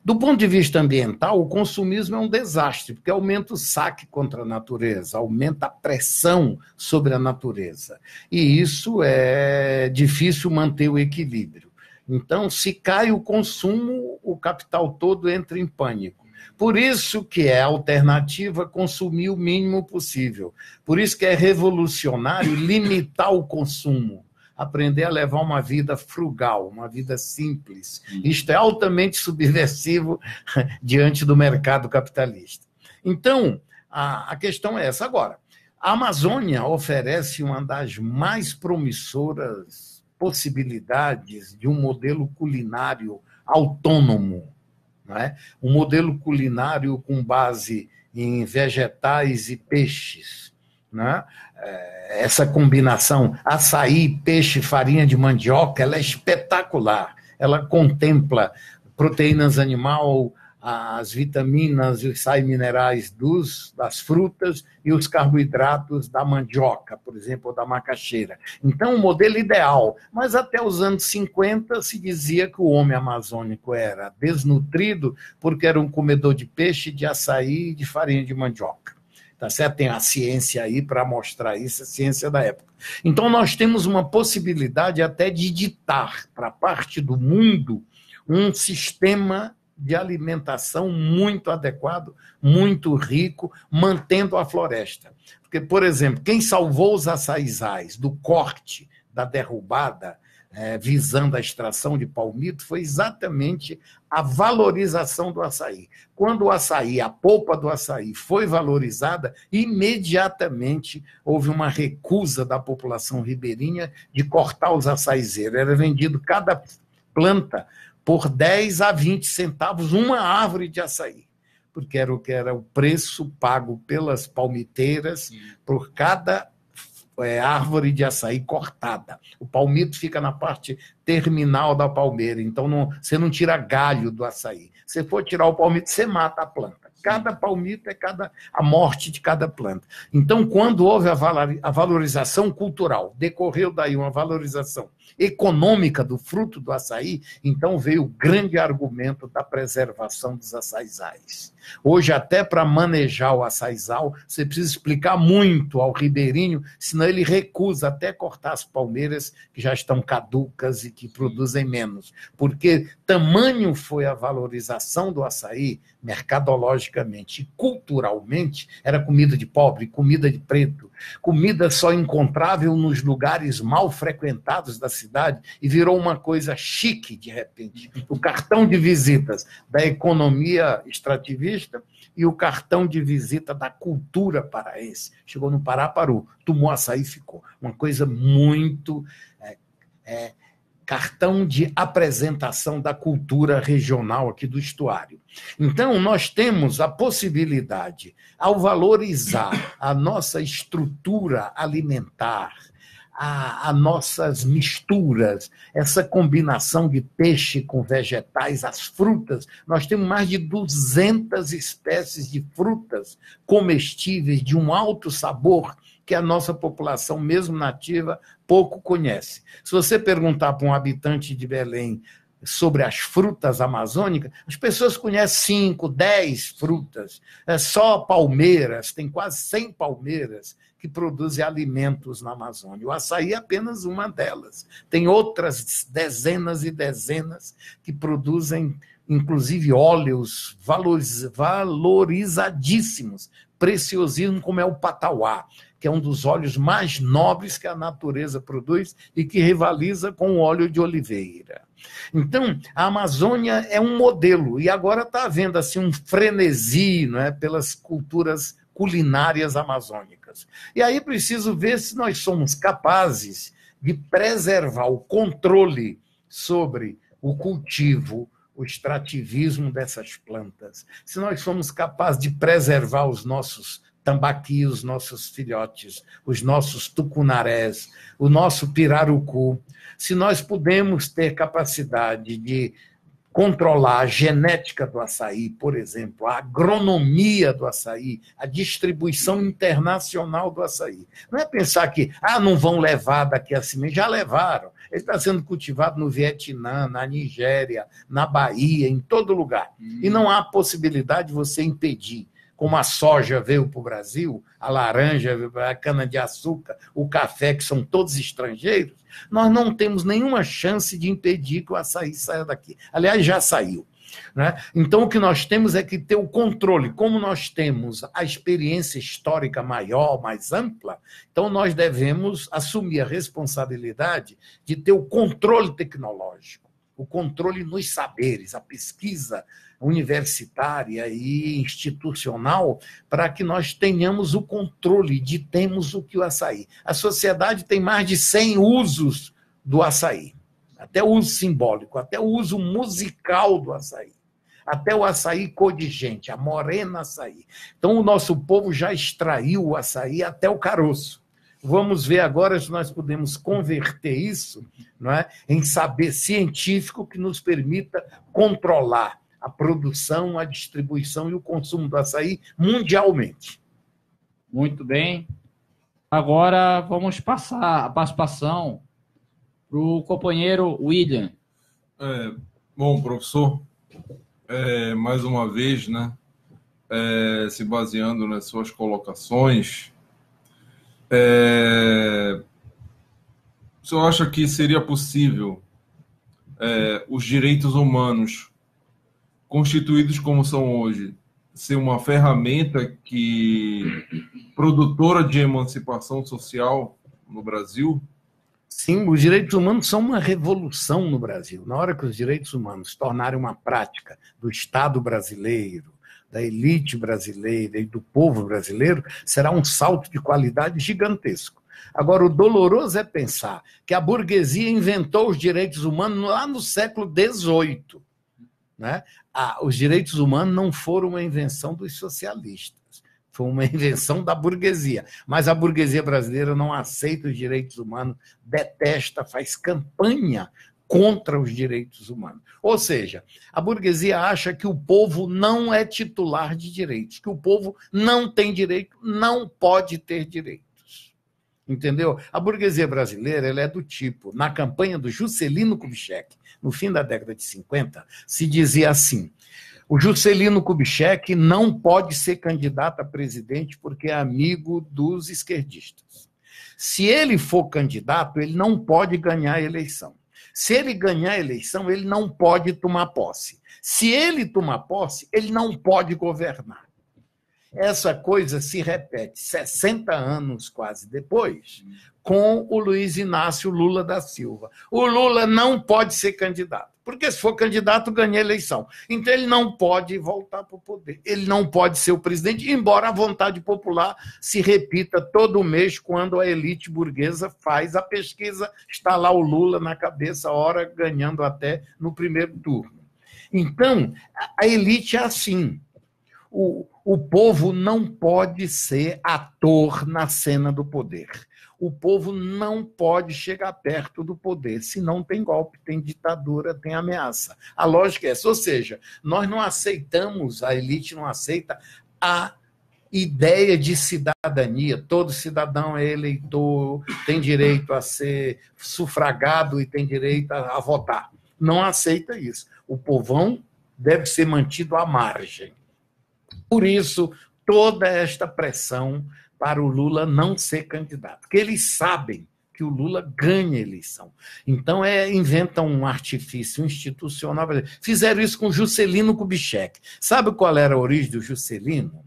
Do ponto de vista ambiental, o consumismo é um desastre, porque aumenta o saque contra a natureza, aumenta a pressão sobre a natureza. E isso é difícil manter o equilíbrio. Então, se cai o consumo, o capital todo entra em pânico. Por isso que é alternativa consumir o mínimo possível. Por isso que é revolucionário limitar o consumo. Aprender a levar uma vida frugal, uma vida simples. Isto é altamente subversivo diante do mercado capitalista. Então, a questão é essa. Agora, a Amazônia oferece uma das mais promissoras possibilidades de um modelo culinário autônomo, não é? Um modelo culinário com base em vegetais e peixes, né? Essa combinação açaí, peixe, farinha de mandioca, ela é espetacular. Ela contempla proteínas animal, as vitaminas e os sais minerais das frutas e os carboidratos da mandioca, por exemplo, ou da macaxeira. Então, o modelo ideal. Mas até os anos 50 se dizia que o homem amazônico era desnutrido porque era um comedor de peixe, de açaí e de farinha de mandioca. Tá certo? Tem a ciência aí para mostrar isso, a ciência da época. Então, nós temos uma possibilidade até de ditar para parte do mundo um sistema de alimentação muito adequado, muito rico, mantendo a floresta. Porque, por exemplo, quem salvou os açaizais do corte, da derrubada, visando a extração de palmito, foi exatamente a valorização do açaí. Quando o açaí, a polpa do açaí foi valorizada, imediatamente houve uma recusa da população ribeirinha de cortar os açaizeiros. Era vendido cada planta por 10 a 20 centavos uma árvore de açaí, porque era o que era o preço pago pelas palmiteiras por cada árvore de açaí cortada. O palmito fica na parte terminal da palmeira, então você não tira galho do açaí. Se for tirar o palmito, você mata a planta. Cada palmito é a morte de cada planta. Então, quando houve a valorização cultural, decorreu daí uma valorização econômica do fruto do açaí, então veio o grande argumento da preservação dos açaizais. Hoje, até para manejar o açaizal, você precisa explicar muito ao ribeirinho, senão ele recusa até cortar as palmeiras que já estão caducas e que produzem menos. Porque tamanho foi a valorização do açaí, mercadologicamente e culturalmente, era comida de pobre, comida de preto, comida só encontrável nos lugares mal frequentados da cidade e virou uma coisa chique, de repente. O cartão de visitas da economia extrativista e o cartão de visita da cultura paraense. Chegou no Pará, parou, tomou açaí e ficou. Uma coisa muito... cartão de apresentação da cultura regional aqui do estuário. Então, nós temos a possibilidade, ao valorizar a nossa estrutura alimentar, as nossas misturas, essa combinação de peixe com vegetais, as frutas, nós temos mais de 200 espécies de frutas comestíveis de um alto sabor que a nossa população, mesmo nativa, pouco conhece. Se você perguntar para um habitante de Belém sobre as frutas amazônicas, as pessoas conhecem 5, 10 frutas. É só palmeiras, tem quase 100 palmeiras que produzem alimentos na Amazônia. O açaí é apenas uma delas. Tem outras dezenas e dezenas que produzem, inclusive, óleos valorizadíssimos, preciosíssimos, como é o patauá, que é um dos óleos mais nobres que a natureza produz e que rivaliza com o óleo de oliveira. Então, a Amazônia é um modelo, e agora está havendo assim, um frenesi, não é, pelas culturas culinárias amazônicas. E aí preciso ver se nós somos capazes de preservar o controle sobre o cultivo, o extrativismo dessas plantas, se nós somos capazes de preservar os nossos tambaqui, os nossos filhotes, os nossos tucunarés, o nosso pirarucu, se nós podemos ter capacidade de controlar a genética do açaí, por exemplo, a agronomia do açaí, a distribuição internacional do açaí. Não é pensar que não vão levar daqui a cima, já levaram. Ele está sendo cultivado no Vietnã, na Nigéria, na Bahia, em todo lugar. E não há possibilidade de você impedir. Como a soja veio para o Brasil, a laranja, a cana-de-açúcar, o café, que são todos estrangeiros, nós não temos nenhuma chance de impedir que o açaí saia daqui. Aliás, já saiu. Né? Então, o que nós temos é que ter o controle. Como nós temos a experiência histórica maior, mais ampla, então nós devemos assumir a responsabilidade de ter o controle tecnológico, o controle nos saberes, a pesquisa universitária e institucional, para que nós tenhamos o controle, ditemos o que o açaí. A sociedade tem mais de 100 usos do açaí, até o uso simbólico, até o uso musical do açaí, até o açaí codigente, a morena açaí. Então, o nosso povo já extraiu o açaí até o caroço. Vamos ver agora se nós podemos converter isso, não é, em saber científico que nos permita controlar a produção, a distribuição e o consumo do açaí mundialmente. Muito bem. Agora vamos passar a participação para o companheiro William. Bom, professor, mais uma vez, né, se baseando nas suas colocações, o senhor acha que seria possível os direitos humanos, constituídos como são hoje, ser uma ferramenta produtora de emancipação social no Brasil? Sim, os direitos humanos são uma revolução no Brasil. Na hora que os direitos humanos se tornarem uma prática do Estado brasileiro, da elite brasileira e do povo brasileiro, será um salto de qualidade gigantesco. Agora, o doloroso é pensar que a burguesia inventou os direitos humanos lá no século XVIII. Né? Os direitos humanos não foram uma invenção dos socialistas, foi uma invenção da burguesia. Mas a burguesia brasileira não aceita os direitos humanos, detesta, faz campanha contra os direitos humanos. Ou seja, a burguesia acha que o povo não é titular de direitos, que o povo não tem direito, não pode ter direitos. Entendeu? A burguesia brasileira ela é do tipo, na campanha do Juscelino Kubitschek, no fim da década de 50, se dizia assim: o Juscelino Kubitschek não pode ser candidato a presidente porque é amigo dos esquerdistas. Se ele for candidato, ele não pode ganhar a eleição. Se ele ganhar a eleição, ele não pode tomar posse. Se ele tomar posse, ele não pode governar. Essa coisa se repete 60 anos quase depois, com o Luiz Inácio Lula da Silva. O Lula não pode ser candidato, porque se for candidato, ganha a eleição. Então ele não pode voltar para o poder. Ele não pode ser o presidente, embora a vontade popular se repita todo mês quando a elite burguesa faz a pesquisa. Está lá o Lula na cabeça, hora ganhando até no primeiro turno. Então, a elite é assim. O povo não pode ser ator na cena do poder. O povo não pode chegar perto do poder, senão tem golpe, tem ditadura, tem ameaça. A lógica é essa, ou seja, nós não aceitamos, a elite não aceita a ideia de cidadania. Todo cidadão é eleitor, tem direito a ser sufragado e tem direito a votar. Não aceita isso. O povão deve ser mantido à margem. Por isso, toda esta pressão para o Lula não ser candidato, porque eles sabem que o Lula ganha a eleição. Então, inventam um artifício institucional. Fizeram isso com Juscelino Kubitschek. Sabe qual era a origem do Juscelino?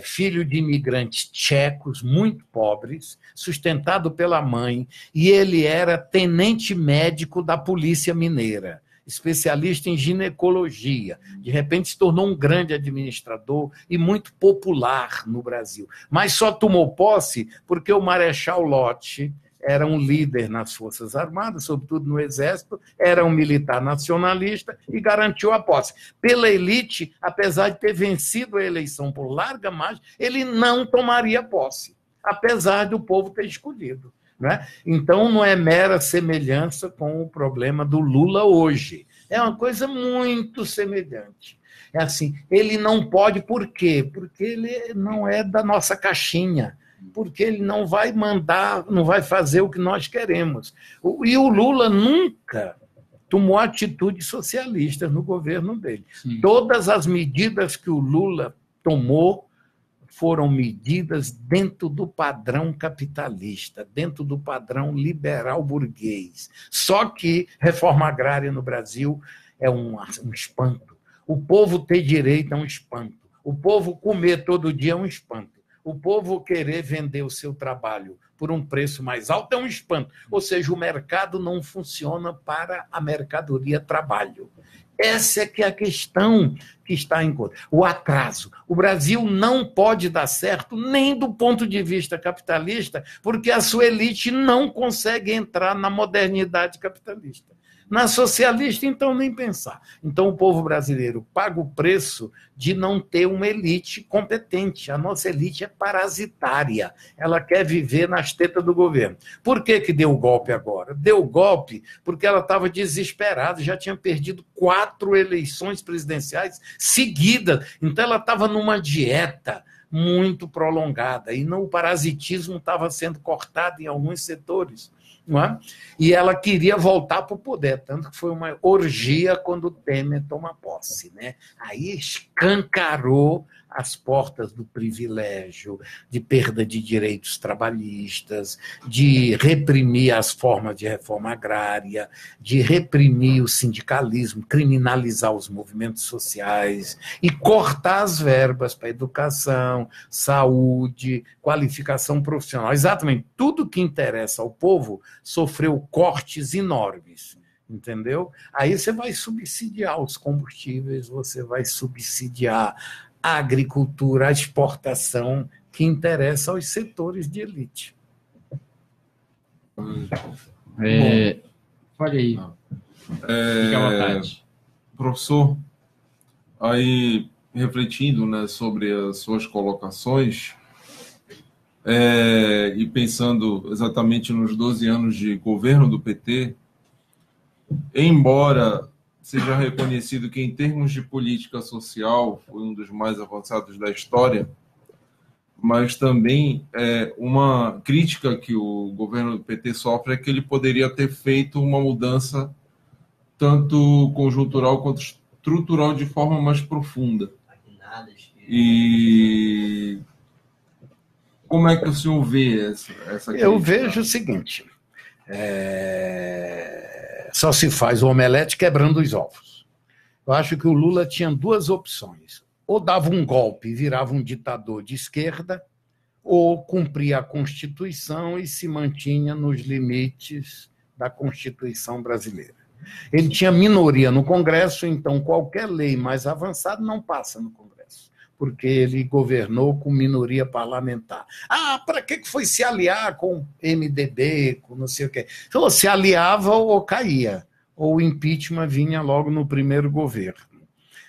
Filho de imigrantes tchecos, muito pobres, sustentado pela mãe, e ele era tenente médico da Polícia Mineira, especialista em ginecologia. De repente se tornou um grande administrador e muito popular no Brasil. Mas só tomou posse porque o Marechal Lott era um líder nas Forças Armadas, sobretudo no Exército, era um militar nacionalista e garantiu a posse. Pela elite, apesar de ter vencido a eleição por larga margem, ele não tomaria posse, apesar do povo ter escolhido. Né? Então, não é mera semelhança com o problema do Lula hoje. É uma coisa muito semelhante. É assim, ele não pode, por quê? Porque ele não é da nossa caixinha, porque ele não vai mandar, não vai fazer o que nós queremos. E o Lula nunca tomou atitudes socialistas no governo dele. Sim. Todas as medidas que o Lula tomou foram medidas dentro do padrão capitalista, dentro do padrão liberal burguês. Só que reforma agrária no Brasil é um espanto. O povo ter direito é um espanto. O povo comer todo dia é um espanto. O povo querer vender o seu trabalho por um preço mais alto é um espanto. Ou seja, o mercado não funciona para a mercadoria trabalho. Essa é que é a questão que está em conta. O atraso. O Brasil não pode dar certo nem do ponto de vista capitalista, porque a sua elite não consegue entrar na modernidade capitalista. Na socialista, então, nem pensar. Então, o povo brasileiro paga o preço de não ter uma elite competente. A nossa elite é parasitária. Ela quer viver nas tetas do governo. Por que deu o golpe agora? Deu o golpe porque ela estava desesperada, já tinha perdido 4 eleições presidenciais seguidas. Então, ela estava numa dieta muito prolongada. E o parasitismo estava sendo cortado em alguns setores. Não é? E ela queria voltar para o poder, tanto que foi uma orgia quando o Temer toma posse, né? Aí escancarou as portas do privilégio, de perda de direitos trabalhistas, de reprimir as formas de reforma agrária, de reprimir o sindicalismo, criminalizar os movimentos sociais e cortar as verbas para educação, saúde, qualificação profissional. Exatamente, tudo que interessa ao povo sofreu cortes enormes. Entendeu? Aí você vai subsidiar os combustíveis, você vai subsidiar a agricultura, a exportação, que interessa aos setores de elite. Olha aí. Fique à vontade. Professor, aí refletindo, né, sobre as suas colocações, e pensando exatamente nos 12 anos de governo do PT, embora seja reconhecido que, em termos de política social, foi um dos mais avançados da história, mas também uma crítica que o governo do PT sofre é que ele poderia ter feito uma mudança tanto conjuntural quanto estrutural de forma mais profunda. E como é que o senhor vê essa crítica? Eu vejo o seguinte... Só se faz o omelete quebrando os ovos. Eu acho que o Lula tinha 2 opções. Ou dava um golpe e virava um ditador de esquerda, ou cumpria a Constituição e se mantinha nos limites da Constituição brasileira. Ele tinha minoria no Congresso, então qualquer lei mais avançada não passa no Congresso, porque ele governou com minoria parlamentar. Para que foi se aliar com o MDB, com não sei o quê? Então, se aliava ou caía, ou o impeachment vinha logo no primeiro governo.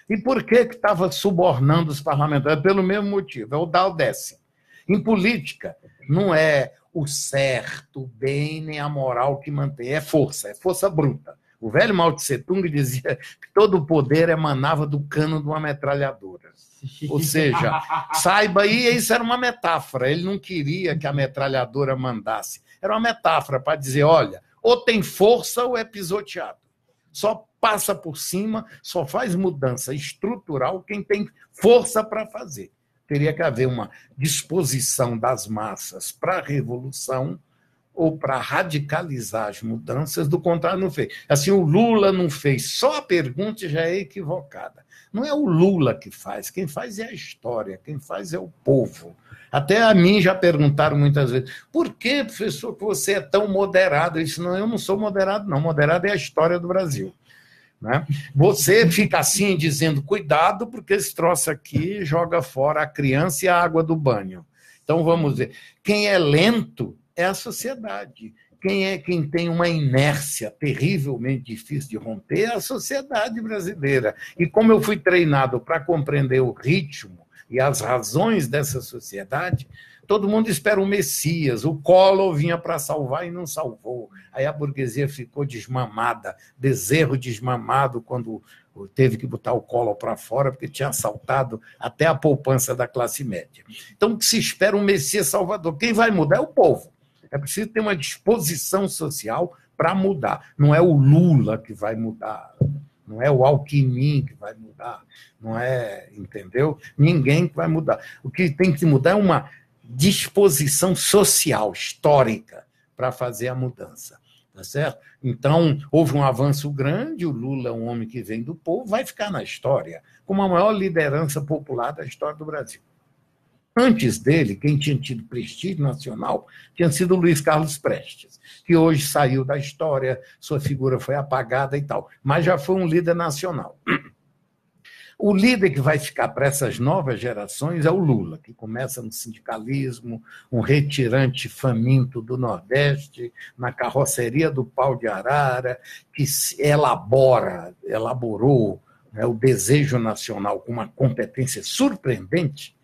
E por que estava subornando os parlamentares? Pelo mesmo motivo, é o dá ou desce. Em política, não é o certo, o bem, nem a moral que mantém, é força bruta. O velho Mao Tse Tung dizia que todo o poder emanava do cano de uma metralhadora. Ou seja, saiba aí, isso era uma metáfora. Ele não queria que a metralhadora mandasse. Era uma metáfora para dizer, olha, ou tem força ou é pisoteado. Só passa por cima, só faz mudança estrutural quem tem força para fazer. Teria que haver uma disposição das massas para a revolução ou para radicalizar as mudanças, do contrário, não fez. Assim, o Lula não fez, só a pergunta já é equivocada. Não é o Lula que faz, quem faz é a história, quem faz é o povo. Até a mim já perguntaram muitas vezes, por que, professor, que você é tão moderado? Eu disse, não, eu não sou moderado, não, moderado é a história do Brasil. Né? Você fica assim dizendo, cuidado, porque esse troço aqui joga fora a criança e a água do banho. Então, vamos ver, quem é lento é a sociedade. Quem tem uma inércia terrivelmente difícil de romper é a sociedade brasileira. E como eu fui treinado para compreender o ritmo e as razões dessa sociedade, todo mundo espera um Messias. O Collor vinha para salvar e não salvou. Aí a burguesia ficou desmamada, Bezerro desmamado quando teve que botar o Collor para fora, porque tinha assaltado até a poupança da classe média. Então, o que se espera um Messias salvador? Quem vai mudar é o povo. É preciso ter uma disposição social para mudar. Não é o Lula que vai mudar, não é o Alckmin que vai mudar, não é, entendeu? Ninguém que vai mudar. O que tem que mudar é uma disposição social, histórica, para fazer a mudança. Tá certo? Então, houve um avanço grande, o Lula é um homem que vem do povo, vai ficar na história como a maior liderança popular da história do Brasil. Antes dele, quem tinha tido prestígio nacional tinha sido Luiz Carlos Prestes, que hoje saiu da história, sua figura foi apagada e tal, mas já foi um líder nacional. O líder que vai ficar para essas novas gerações é o Lula, que começa no sindicalismo, um retirante faminto do Nordeste, na carroceria do pau de arara, que elaborou, né, o desejo nacional com uma competência surpreendente.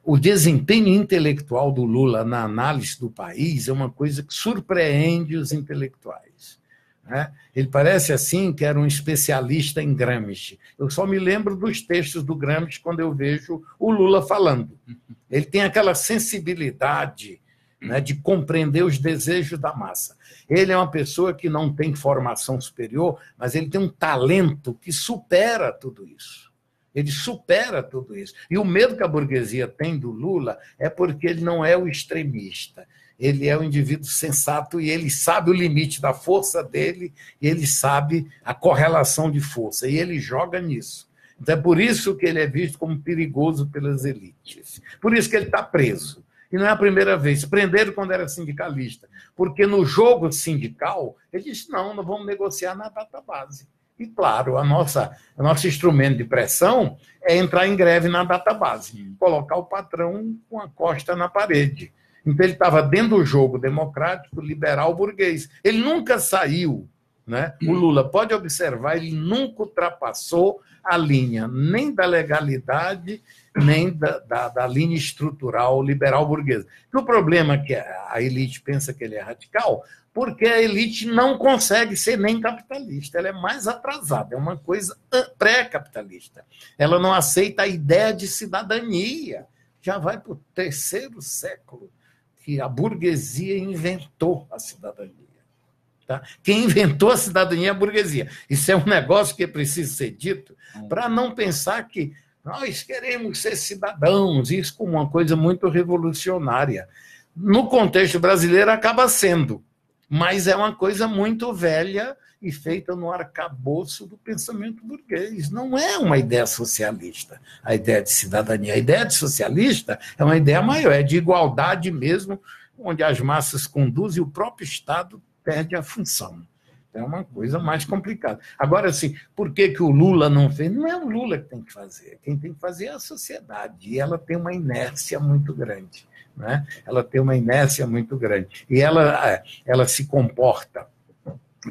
O desempenho intelectual do Lula na análise do país é uma coisa que surpreende os intelectuais. Né? Ele parece assim que era um especialista em Gramsci. Eu só me lembro dos textos do Gramsci quando eu vejo o Lula falando. Ele tem aquela sensibilidade, né, de compreender os desejos da massa. Ele é uma pessoa que não tem formação superior, mas ele tem um talento que supera tudo isso. Ele supera tudo isso. E o medo que a burguesia tem do Lula é porque ele não é o extremista. Ele é um indivíduo sensato e ele sabe o limite da força dele, e ele sabe a correlação de força, e ele joga nisso. Então é por isso que ele é visto como perigoso pelas elites. Por isso que ele está preso. E não é a primeira vez. Prenderam quando era sindicalista. Porque no jogo sindical, ele disse, não vamos negociar na database. E, claro, o nosso instrumento de pressão é entrar em greve na database, colocar o patrão com a costa na parede. Então, ele estava dentro do jogo democrático, liberal, burguês. Ele nunca saiu, né? O Lula, pode observar, ele nunca ultrapassou a linha nem da legalidade, nem da linha estrutural liberal burguesa. O problema é que a elite pensa que ele é radical, porque a elite não consegue ser nem capitalista, ela é mais atrasada, é uma coisa pré-capitalista. Ela não aceita a ideia de cidadania. Já vai para o 3º século que a burguesia inventou a cidadania. Tá? Quem inventou a cidadania é a burguesia. Isso é um negócio que precisa ser dito para não pensar que nós queremos ser cidadãos, isso como uma coisa muito revolucionária. No contexto brasileiro acaba sendo, mas é uma coisa muito velha e feita no arcabouço do pensamento burguês. Não é uma ideia socialista, a ideia de cidadania. A ideia de socialista é uma ideia maior, é de igualdade mesmo, onde as massas conduzem e o próprio Estado perde a função. É uma coisa mais complicada. Agora, assim, por que o Lula não fez? Não é o Lula que tem que fazer. Quem tem que fazer é a sociedade. E ela tem uma inércia muito grande. Né? Ela tem uma inércia muito grande. E ela se comporta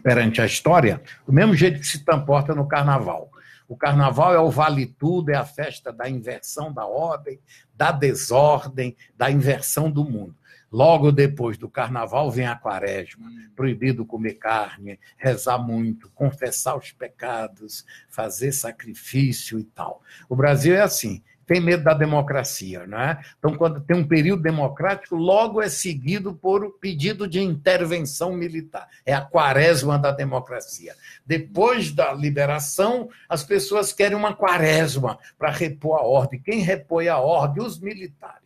perante a história do mesmo jeito que se comporta no carnaval. O carnaval é o vale-tudo, é a festa da inversão da ordem, da desordem, da inversão do mundo. Logo depois do carnaval vem a quaresma, proibido comer carne, rezar muito, confessar os pecados, fazer sacrifício e tal. O Brasil é assim, tem medo da democracia, não é? Então, quando tem um período democrático, logo é seguido por pedido de intervenção militar. É a quaresma da democracia. Depois da liberação, as pessoas querem uma quaresma para repor a ordem. Quem repõe a ordem? Os militares.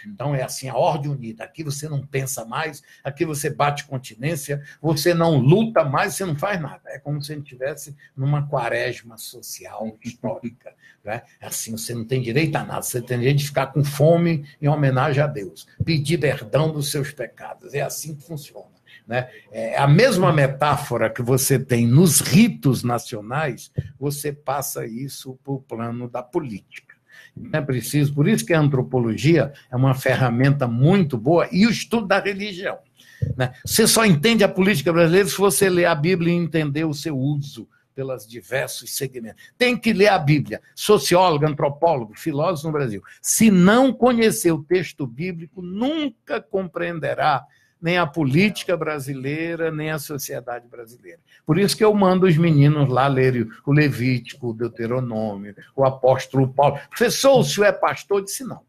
Então, é assim, a ordem unida. Aqui você não pensa mais, aqui você bate continência, você não luta mais, você não faz nada. É como se a gente estivesse numa quaresma social, histórica. Né? Assim, você não tem direito a nada, você tem direito de ficar com fome em homenagem a Deus, pedir perdão dos seus pecados. É assim que funciona. Né? É a mesma metáfora que você tem nos ritos nacionais, você passa isso para o plano da política. É preciso, por isso que a antropologia é uma ferramenta muito boa, e o estudo da religião. Né? Você só entende a política brasileira se você ler a Bíblia e entender o seu uso pelos diversos segmentos. Tem que ler a Bíblia, sociólogo, antropólogo, filósofo no Brasil. Se não conhecer o texto bíblico, nunca compreenderá nem a política brasileira, nem a sociedade brasileira. Por isso que eu mando os meninos lá lerem o Levítico, o Deuteronômio, o apóstolo Paulo. Professor, o senhor é pastor? Eu disse, não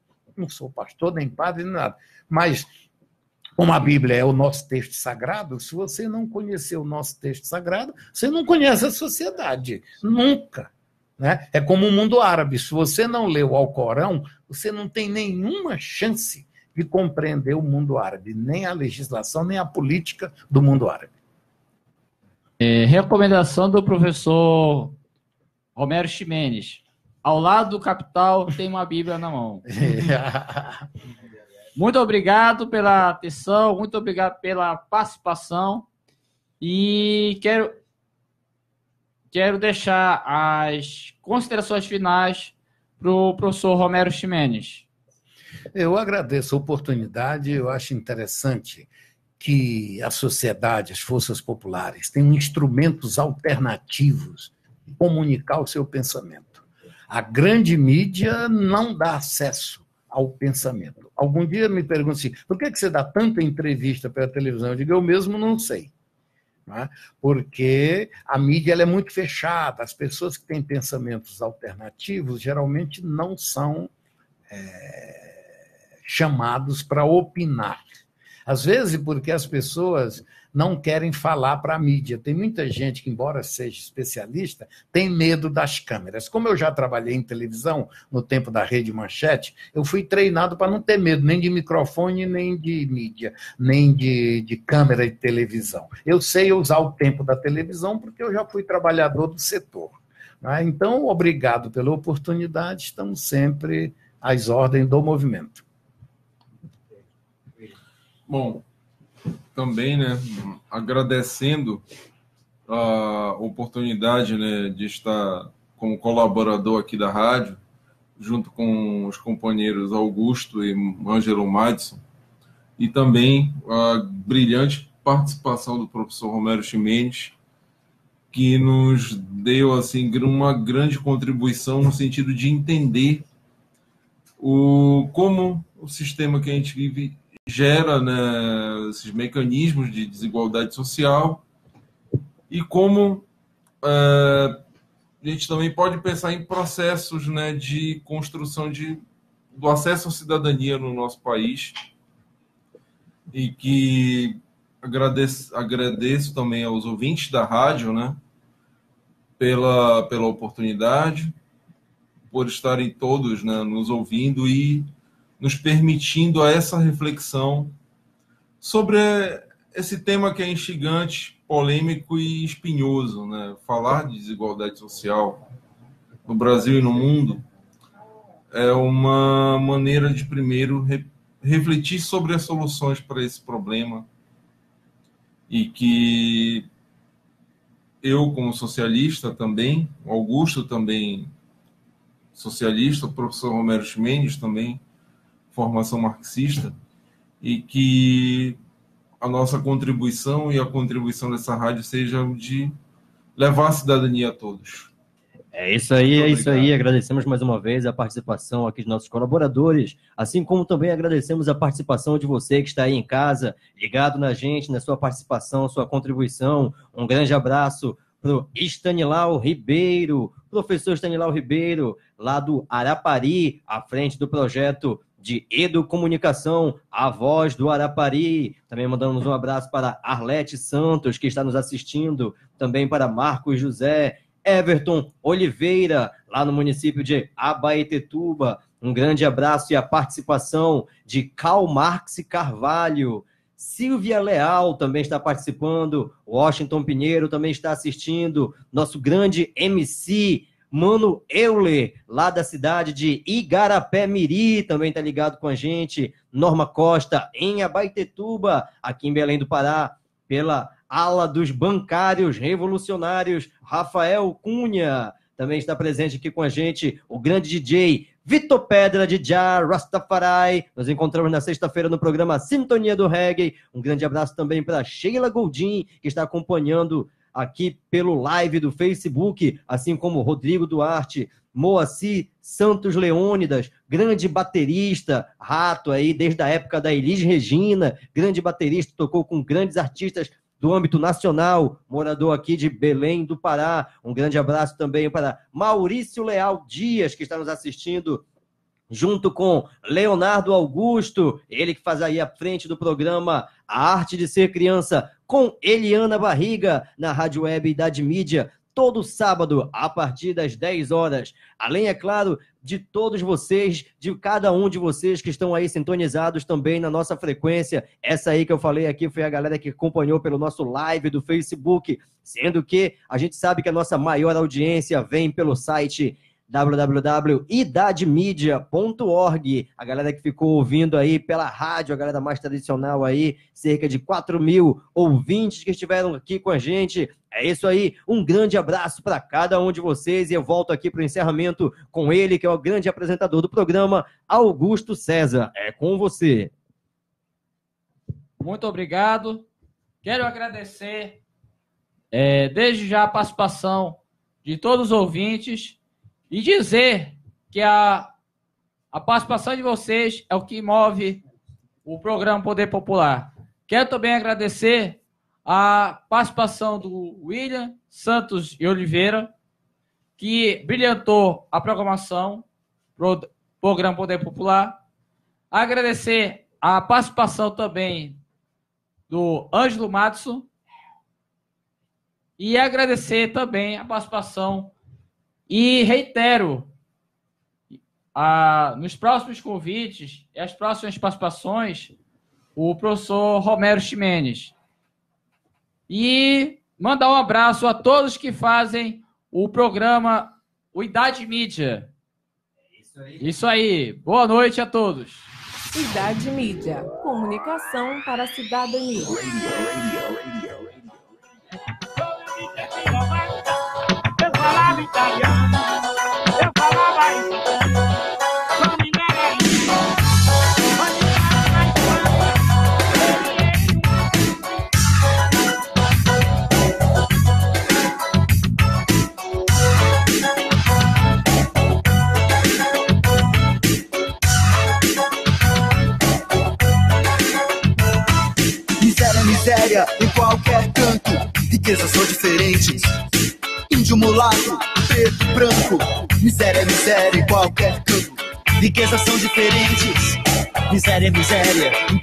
sou pastor, nem padre, nem nada. Mas, como a Bíblia é o nosso texto sagrado, se você não conhecer o nosso texto sagrado, você não conhece a sociedade. Nunca. Né? É como o mundo árabe. Se você não lê o Alcorão, você não tem nenhuma chance de compreender o mundo árabe, nem a legislação, nem a política do mundo árabe. Recomendação do professor Romero Ximenes. Ao lado do Capital tem uma Bíblia na mão. Muito obrigado pela atenção, muito obrigado pela participação. E quero quero deixar as considerações finais para o professor Romero Ximenes. Eu agradeço a oportunidade, eu acho interessante que a sociedade, as forças populares, tenham instrumentos alternativos de comunicar o seu pensamento. A grande mídia não dá acesso ao pensamento. Algum dia me perguntam assim, por que você dá tanta entrevista pela televisão? Eu digo, eu mesmo não sei. Não é? Porque a mídia ela é muito fechada, as pessoas que têm pensamentos alternativos geralmente não são chamados para opinar. Às vezes porque as pessoas não querem falar para a mídia. Tem muita gente que, embora seja especialista, tem medo das câmeras. Como eu já trabalhei em televisão, no tempo da Rede Manchete, eu fui treinado para não ter medo nem de microfone, nem de mídia, nem de câmera de televisão. Eu sei usar o tempo da televisão porque eu já fui trabalhador do setor. Então, obrigado pela oportunidade, estamos sempre às ordens do movimento. Bom, também, né, agradecendo a oportunidade, né, de estar como colaborador aqui da rádio, junto com os companheiros Augusto e Ângelo Madison, e também a brilhante participação do professor Romero Ximenes, que nos deu assim uma grande contribuição no sentido de entender como o sistema que a gente vive gera, né, esses mecanismos de desigualdade social e como a gente também pode pensar em processos, né, de construção do acesso à cidadania no nosso país, e que agradeço também aos ouvintes da rádio, né, pela oportunidade, por estarem todos, né, nos ouvindo e nos permitindo a essa reflexão sobre esse tema que é instigante, polêmico e espinhoso, né? Falar de desigualdade social no Brasil e no mundo é uma maneira de, primeiro, refletir sobre as soluções para esse problema, e que eu, como socialista também, o Augusto também socialista, o professor Romero Ximenes também, formação marxista, e que a nossa contribuição e a contribuição dessa rádio seja de levar a cidadania a todos. É isso aí, é isso aí. Agradecemos mais uma vez a participação aqui de nossos colaboradores, assim como também agradecemos a participação de você que está aí em casa, ligado na gente, na sua participação, sua contribuição. Um grande abraço para o Estanilau Ribeiro, professor Estanilau Ribeiro, lá do Arapari, à frente do projeto de Educomunicação, a voz do Arapari. Também mandamos um abraço para Arlete Santos, que está nos assistindo, também para Marcos José, Everton Oliveira, lá no município de Abaetetuba. Um grande abraço e a participação de Karl Marx Carvalho. Silvia Leal também está participando, Washington Pinheiro também está assistindo, nosso grande MC, Mano Euler, lá da cidade de Igarapé-Miri, também está ligado com a gente. Norma Costa, em Abaetetuba, aqui em Belém do Pará, pela ala dos bancários revolucionários, Rafael Cunha, também está presente aqui com a gente, o grande DJ Vitor Pedra de Jah Rastafari. Nos encontramos na sexta-feira no programa Sintonia do Reggae. Um grande abraço também para Sheila Goldin, que está acompanhando aqui pelo live do Facebook, assim como Rodrigo Duarte, Moacir Santos Leônidas, grande baterista, rato aí desde a época da Elis Regina, grande baterista, tocou com grandes artistas do âmbito nacional, morador aqui de Belém do Pará. Um grande abraço também para Maurício Leal Dias, que está nos assistindo, junto com Leonardo Augusto, ele que faz aí à frente do programa A Arte de Ser Criança, com Eliana Barriga, na Rádio Web Idade Mídia, todo sábado, a partir das 10 horas. Além, é claro, de todos vocês, de cada um de vocês que estão aí sintonizados também na nossa frequência. Essa aí que eu falei aqui foi a galera que acompanhou pelo nosso live do Facebook, sendo que a gente sabe que a nossa maior audiência vem pelo site www.idademedia.org. A galera que ficou ouvindo aí pela rádio, a galera mais tradicional aí, cerca de 4.000 ouvintes que estiveram aqui com a gente. É isso aí, um grande abraço para cada um de vocês e eu volto aqui para o encerramento com ele, que é o grande apresentador do programa, Augusto César. É com você. Muito obrigado. Quero agradecer desde já a participação de todos os ouvintes e dizer que a participação de vocês é o que move o programa Poder Popular. Quero também agradecer a participação do William Santos e Oliveira, que brilhantou a programação do programa Poder Popular. Agradecer a participação também do Ângelo Matson e agradecer também a participação e reitero nos próximos convites e as próximas participações o professor Romero Ximenes. E mandar um abraço a todos que fazem o programa o Idade Mídia. Isso aí. Boa noite a todos. Idade Mídia. Comunicação para a cidadania. Eu falava italiano, eu falava italiano, só ninguém é isso. Miséria, miséria, em qualquer canto. Riquezas são diferentes. Índio, mulato, preto, branco. Miséria, miséria, em qualquer canto. Riquezas são diferentes. Miséria, miséria, em